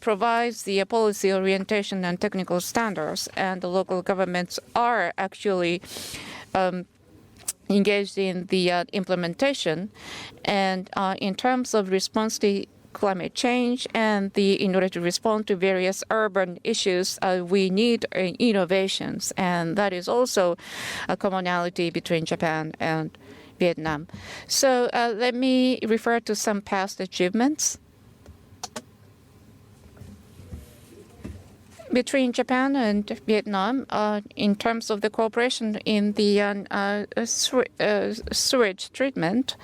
provides the policy orientation and technical standards, and the local governments are actually engaged in the implementation. And in terms of response to climate change and in order to respond to various urban issues, we need innovations, and that is also a commonality between Japan and Vietnam. So let me refer to some past achievements. Between Japan and Vietnam, in terms of the cooperation in the sewage treatment,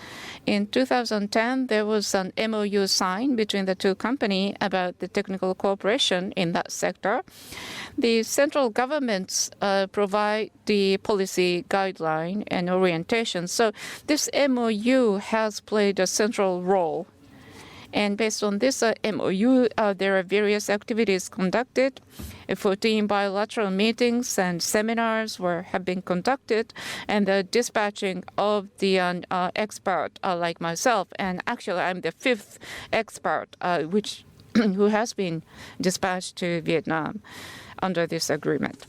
in 2010, there was an MOU signed between the two companies about the technical cooperation in that sector. The central governments provide the policy guideline and orientation. So this MOU has played a central role. And based on this MOU, there are various activities conducted. 14 bilateral meetings and seminars have been conducted, and the dispatching of the expert like myself. And actually, I'm the 5th expert who has been dispatched to Vietnam under this agreement.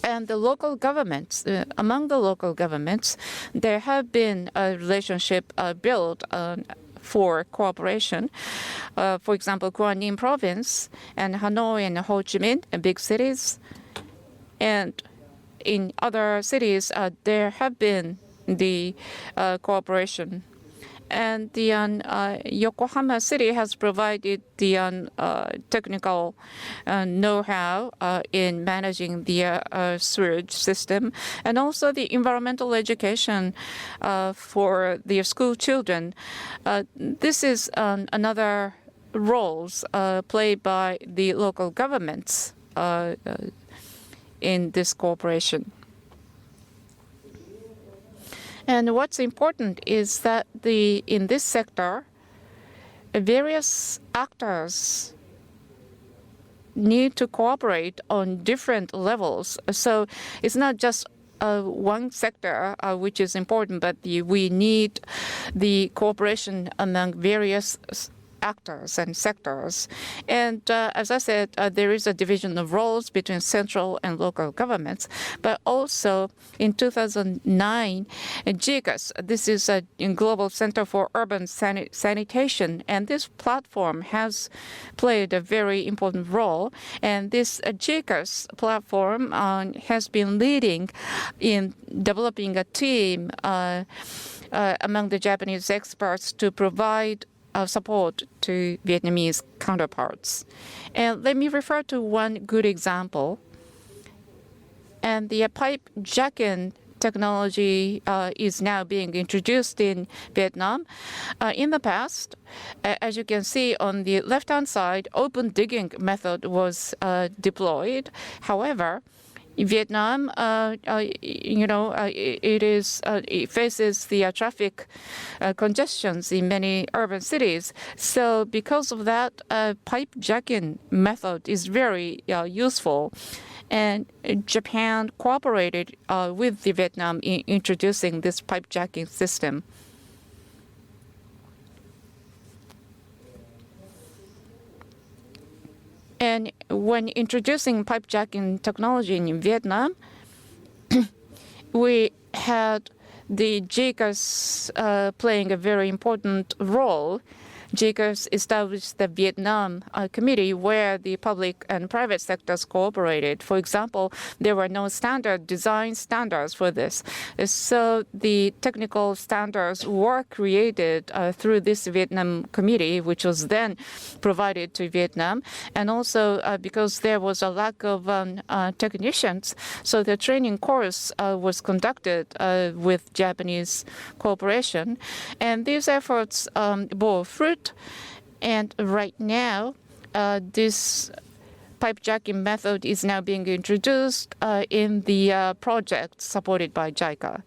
And the local governments, among the local governments, there have been a relationship built for cooperation. For example, Ninh province and Hanoi and Ho Chi Minh, big cities. And in other cities, there have been the cooperation. And the Yokohama City has provided the technical know-how in managing the sewage system, and also the environmental education for the school children. This is another roles played by the local governments in this cooperation. And what's important is that in this sector, various actors need to cooperate on different levels. So it's not just one sector which is important, but we need the cooperation among various actors and sectors. And as I said, there is a division of roles between central and local governments. But also in 2009, JICA, this is a Global Center for Urban Sanitation, and this platform has played a very important role. And this JICA platform has been leading in developing a team among the Japanese experts to provide support to Vietnamese counterparts. And let me refer to one good example. And the pipe jacking technology is now being introduced in Vietnam. In the past, as you can see on the left-hand side, open digging method was deployed. However, in Vietnam, it faces the traffic congestions in many urban cities. So because of that, pipe jacking method is very useful. And Japan cooperated with the Vietnam in introducing this pipe jacking system. And when introducing pipe jacking technology in Vietnam, we had the JICA playing a very important role. JICA established the Vietnam Committee where the public and private sectors cooperated. For example, there were no design standards for this. So the technical standards were created through this Vietnam Committee, which was then provided to Vietnam. And also because there was a lack of technicians, so the training course was conducted with Japanese cooperation. And these efforts bore fruit. And right now, this pipe jacking method is now being introduced in the project supported by JICA.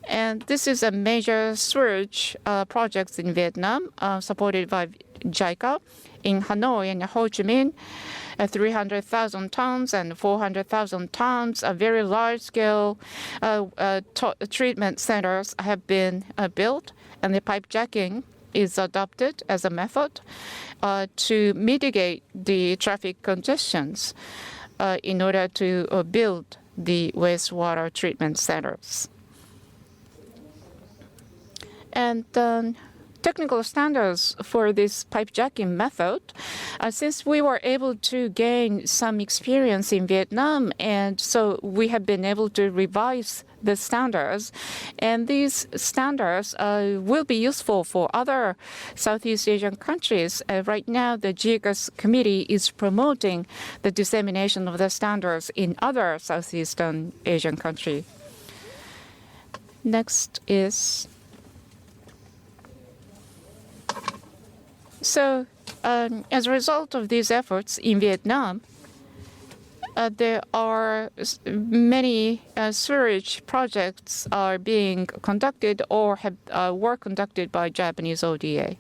And this is a major sewage project in Vietnam supported by JICA. In Hanoi and Ho Chi Minh, 300,000 tons and 400,000 tons, very large-scale treatment centers have been built, and the pipe jacking is adopted as a method to mitigate the traffic congestions in order to build the wastewater treatment centers. And technical standards for this pipe jacking method, since we were able to gain some experience in Vietnam, and so we have been able to revise the standards, and these standards will be useful for other Southeast Asian countries. Right now, the JICA committee is promoting the dissemination of the standards in other Southeastern Asian countries. Next is so as a result of these efforts in Vietnam, there are many sewage projects are being conducted or were conducted by Japanese ODA.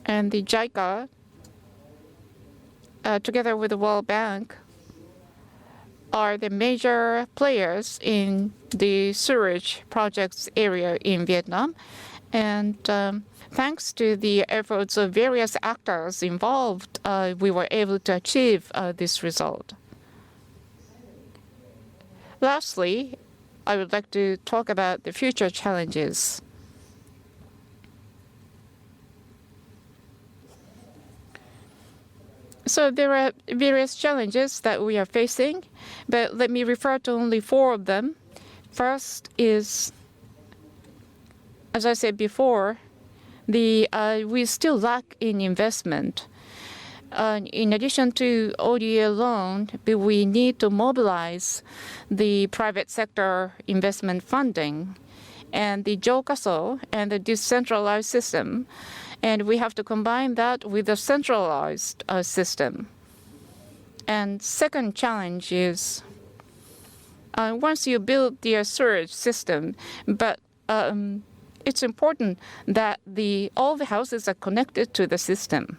And the JICA, together with the World Bank, are the major players in the sewage projects area in Vietnam. And thanks to the efforts of various actors involved, we were able to achieve this result. Lastly, I would like to talk about the future challenges. So there are various challenges that we are facing, but let me refer to only 4 of them. First is as I said before, we still lack in investment. In addition to ODA loan, we need to mobilize the private sector investment funding and the JOCASO and the decentralized system. And we have to combine that with a centralized system. And second challenge is once you build the sewage system, but it's important that all the houses are connected to the system.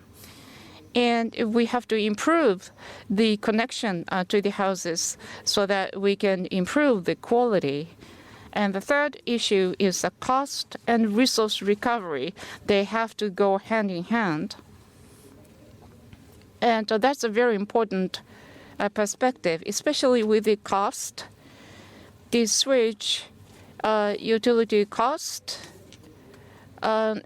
And we have to improve the connection to the houses so that we can improve the quality. And the third issue is the cost and resource recovery. They have to go hand in hand. And that's a very important perspective, especially with the cost. The sewage utility cost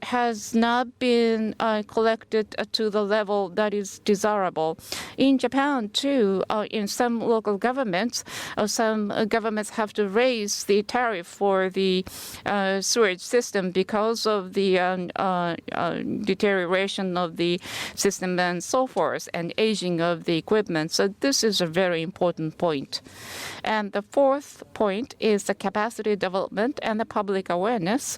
has not been collected to the level that is desirable. In Japan, too, in some local governments, some governments have to raise the tariff for the sewage system because of the deterioration of the system and so forth, and aging of the equipment. So this is a very important point. And the fourth point is the capacity development and the public awareness.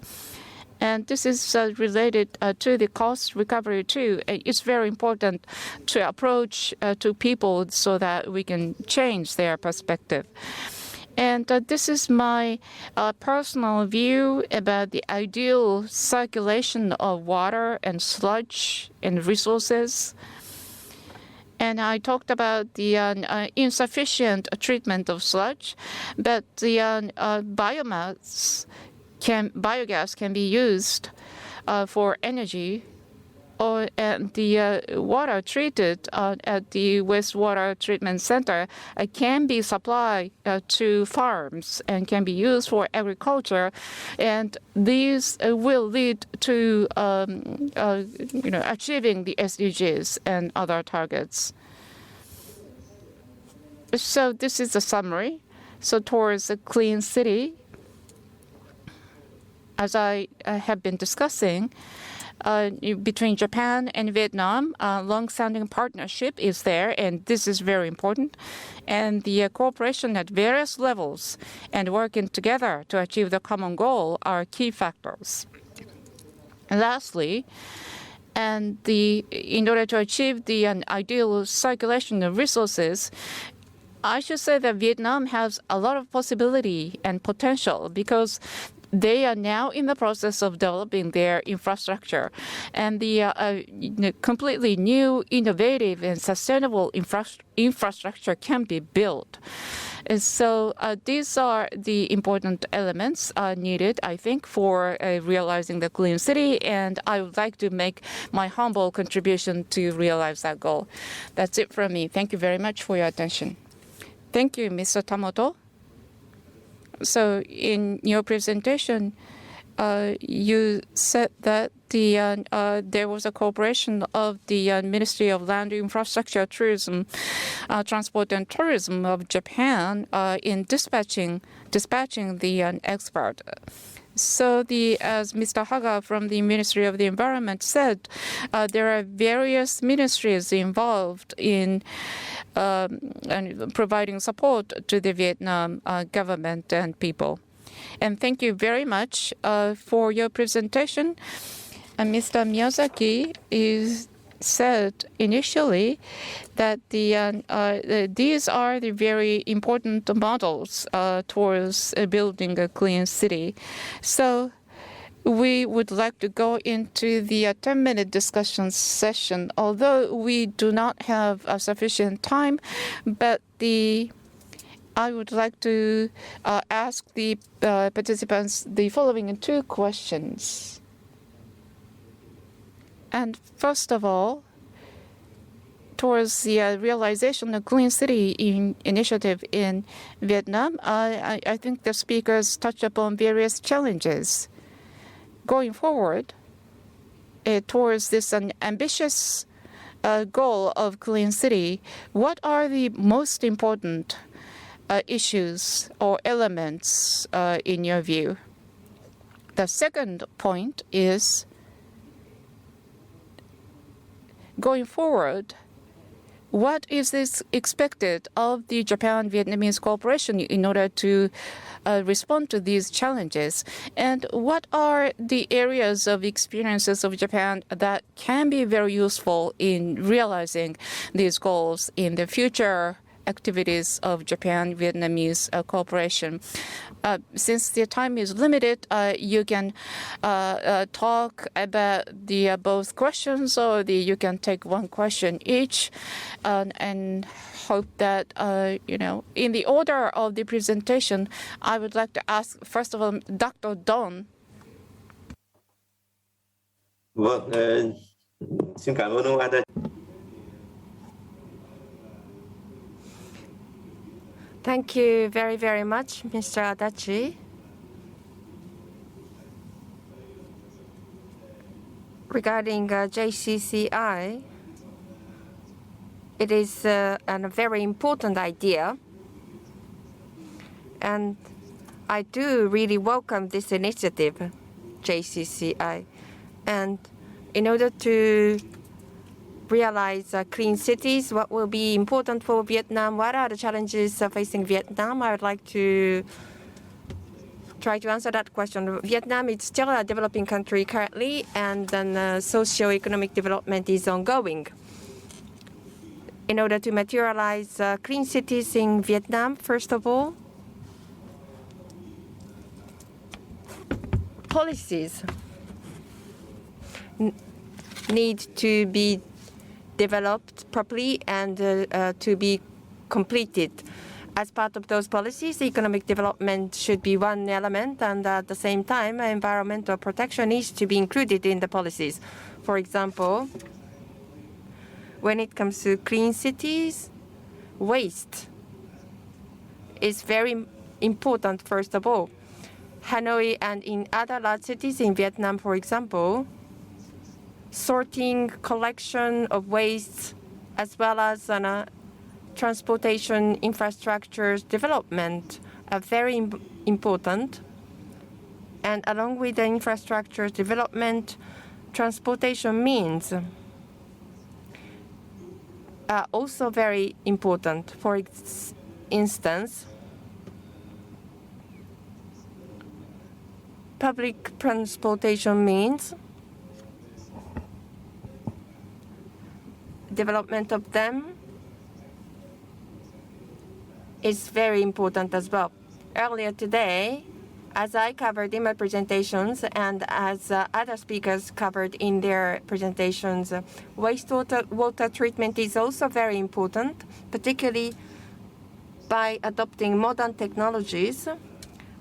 And this is related to the cost recovery, too. It's very important to approach to people so that we can change their perspective. And this is my personal view about the ideal circulation of water and sludge and resources. And I talked about the insufficient treatment of sludge, but the biogas can be used for energy, and the water treated at the wastewater treatment center can be supplied to farms and can be used for agriculture, and these will lead to achieving the SDGs and other targets. So this is a summary. So towards a clean city, as I have been discussing, between Japan and Vietnam, long-standing partnership is there, and this is very important. And the cooperation at various levels and working together to achieve the common goal are key factors. And lastly, in order to achieve the ideal circulation of resources, I should say that Vietnam has a lot of possibility and potential because they are now in the process of developing their infrastructure, and the completely new, innovative, and sustainable infrastructure can be built. And so these are the important elements needed, I think, for realizing the clean city, and I would like to make my humble contribution to realize that goal. That's it from me. Thank you very much for your attention. Thank you, Mr. Tamoto. So in your presentation, you said that there was a cooperation of the Ministry of Land, Infrastructure, Tourism, Transport and Tourism of Japan in dispatching the expert. So as Mr. Haga from the Ministry of the Environment said, there are various ministries involved in providing support to the Vietnam government and people. And thank you very much for your presentation. Mr. Miyazaki said initially that these are the very important models towards building a clean city. So we would like to go into the 10-minute discussion session, although we do not have sufficient time, but I would like to ask the participants the following two questions. And first of all, towards the realization of Clean City initiative in Vietnam, I think the speakers touched upon various challenges. Going forward, towards this ambitious goal of Clean City, what are the most important issues or elements in your view? the second point is going forward, what is this expected of the Japan-Vietnamese cooperation in order to respond to these challenges? And what are the areas of experiences of Japan that can be very useful in realizing these goals in the future activities of Japan-Vietnamese cooperation? Since the time is limited, you can talk about the both questions, or you can take one question each, and hope that in the order of the presentation, I would like to ask first of all Dr. Don. Vâng, xin cảm ơn ông Ada. Thank you very, very much, Mr. Adachi. Regarding JCCI, it is a very important idea, and I do really welcome this initiative, JCCI. And in order to realize clean cities, what will be important for Vietnam, what are the challenges facing Vietnam, I would like to try to answer that question. Vietnam is still a developing country currently, and then socio-economic development is ongoing. In order to materialize clean cities in Vietnam, first of all, policies need to be developed properly and to be completed. As part of those policies, economic development should be one element, and at the same time, environmental protection needs to be included in the policies. For example, when it comes to clean cities, waste is very important, first of all. Hanoi and in other large cities in Vietnam, for example, sorting, collection of waste, as well as transportation infrastructure development are very important. And along with the infrastructure development, transportation means are also very important. For instance, public transportation means development of them is very important as well. Earlier today, as I covered in my presentations and as other speakers covered in their presentations, water treatment is also very important, particularly by adopting modern technologies.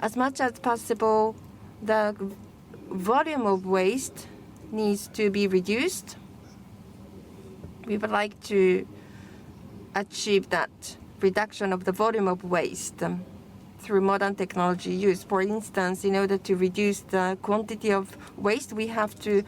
As much as possible, the volume of waste needs to be reduced. We would like to achieve that reduction of the volume of waste through modern technology use. For instance, in order to reduce the quantity of waste, we have to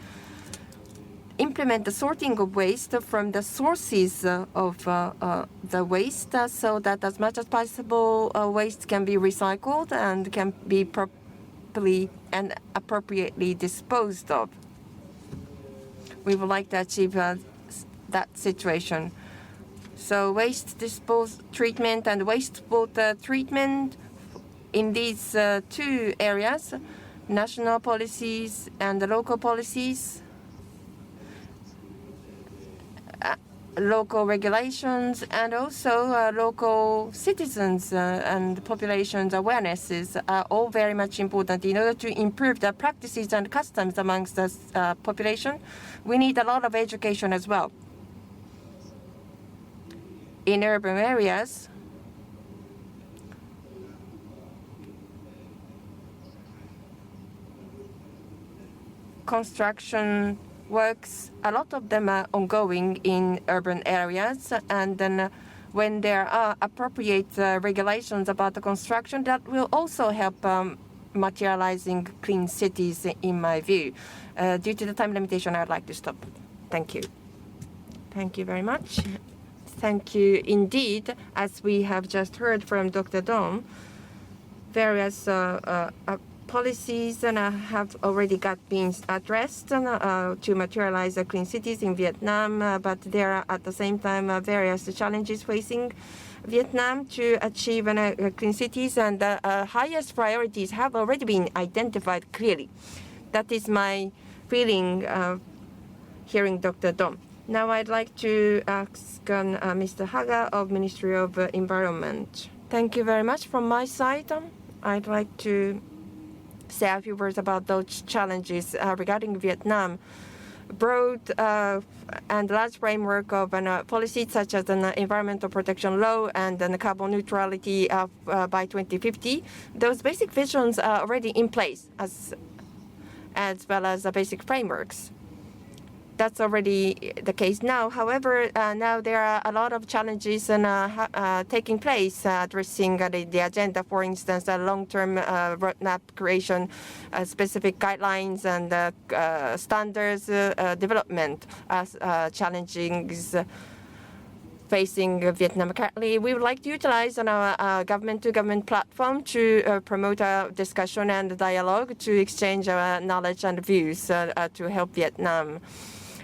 implement the sorting of waste from the sources of the waste so that as much as possible waste can be recycled and can be properly and appropriately disposed of. We would like to achieve that situation. So waste treatment and wastewater treatment in these two areas, national policies and the local policies, local regulations, and also local citizens and population's awarenesses are all very much important. In order to improve the practices and customs amongst the population, we need a lot of education as well. In urban areas, construction works, a lot of them are ongoing in urban areas, and then when there are appropriate regulations about the construction, that will also help materializing clean cities, in my view. Due to the time limitation, I'd like to stop. Thank you. Thank you very much. Thank you indeed. As we have just heard from Dr. Dom, various policies have already been addressed to materialize clean cities in Vietnam, but there are at the same time various challenges facing Vietnam to achieve clean cities, and the highest priorities have already been identified clearly. That is my feeling hearing Dr. Dom. Now I'd like to ask Mr. Haga of Ministry of Environment. Thank you very much from my side. I'd like to say a few words about those challenges regarding Vietnam. Broad and large framework of policies such as an environmental protection law and carbon neutrality by 2050. Those basic visions are already in place as well as the basic frameworks. That's already the case now. However, now there are a lot of challenges taking place addressing the agenda. For instance, long-term roadmap creation, specific guidelines and standards development as challenges facing Vietnam currently. We would like to utilize our government-to-government platform to promote a discussion and dialogue to exchange knowledge and views to help Vietnam.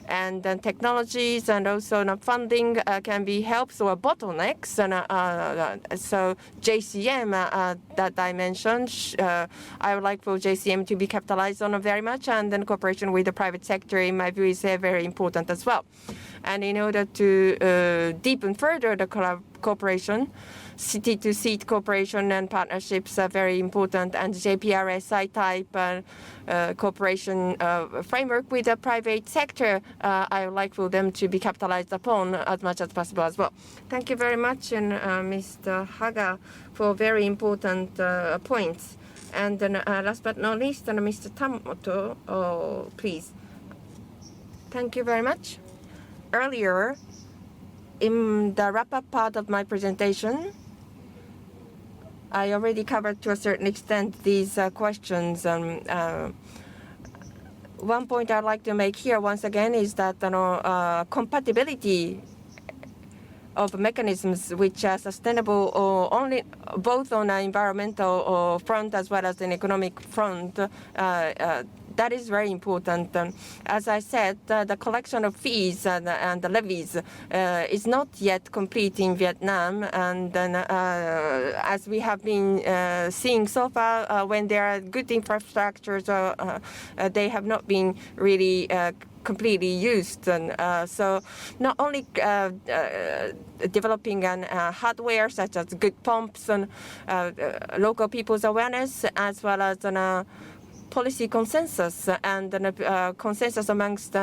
And then technologies and also funding can be helps or bottlenecks. And so JCM that I mentioned, I would like for JCM to be capitalized on very much, and then cooperation with the private sector, in my view, is very important as well. And in order to deepen further the cooperation, city-to-seat cooperation and partnerships are very important, and JPRSI type cooperation framework with the private sector, I would like for them to be capitalized upon as much as possible as well. Thank you very much, and Mr. Haga, for very important points. And then last but not least, Mr. TAMOTO, please. Thank you very much. Earlier, in the wrap-up part of my presentation, I already covered to a certain extent these questions. One point I'd like to make here once again is that compatibility of mechanisms which are sustainable only both on an environmental front as well as an economic front. That is very important. As I said, the collection of fees and the levies is not yet complete in Vietnam. And then, as we have been seeing so far, when there are good infrastructures, they have not been really completely used. And so not only developing hardware such as good pumps and local people's awareness, as well as policy consensus and consensus amongst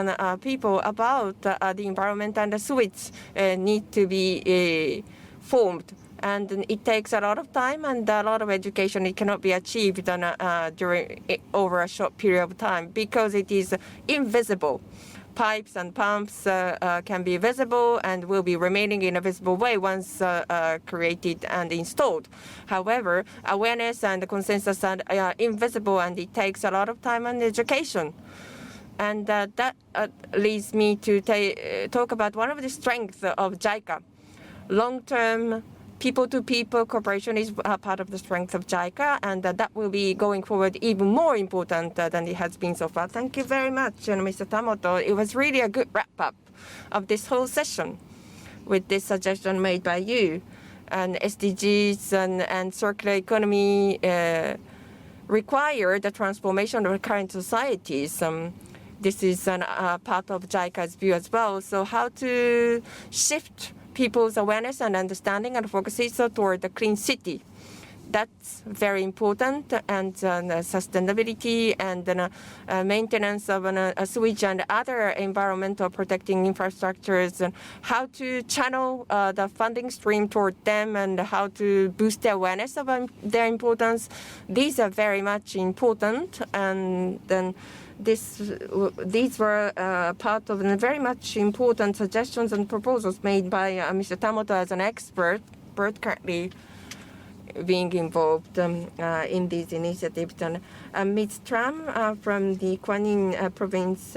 people about the environment and the sewage need to be formed. And it takes a lot of time and a lot of education. It cannot be achieved over a short period of time because it is invisible. Pipes and pumps can be visible and will be remaining in a visible way once created and installed. However, awareness and consensus are invisible, and it takes a lot of time and education. And that leads me to talk about one of the strengths of JICA. Long-term people-to-people cooperation is part of the strength of JICA, and that will be going forward even more important than it has been so far. Thank you very much, and Mr. TAMOTO. It was really a good wrap-up of this whole session with this suggestion made by you. And SDGs and circular economy require the transformation of current societies. This is part of JICA's view as well. So how to shift people's awareness and understanding and focuses toward the clean city. That's very important, and sustainability and maintenance of a sewage and other environmental protecting infrastructures, and how to channel the funding stream toward them and how to boost the awareness of their importance. These are very much important, and then these were part of very much important suggestions and proposals made by Mr. TAMOTO as an expert currently being involved in these initiatives. And Ms. Tran from the Quang province,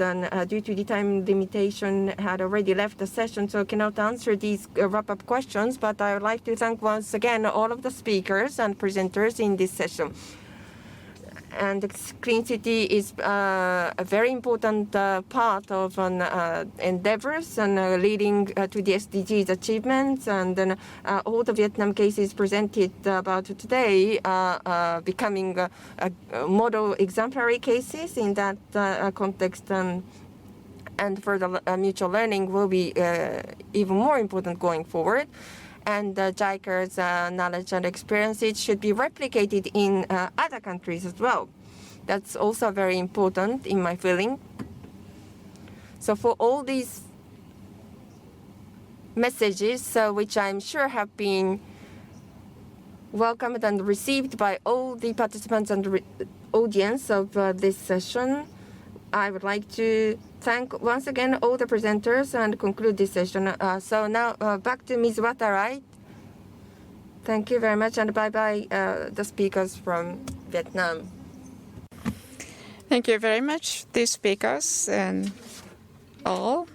due to the time limitation, had already left the session, so cannot answer these wrap-up questions. But I would like to thank once again all of the speakers and presenters in this session. And clean city is a very important part of endeavors and leading to the SDGs achievements. And then all the Vietnam cases presented about today are becoming model exemplary cases in that context. And further mutual learning will be even more important going forward. And JICA's knowledge and experiences should be replicated in other countries as well. That's also very important in my feeling. So for all these messages, which I'm sure have been welcomed and received by all the participants and audience of this session, I would like to thank once again all the presenters and conclude this session. So now back to Ms. Watarai. Thank you very much, and bye-bye the speakers from Vietnam. Thank you very much, the speakers and all.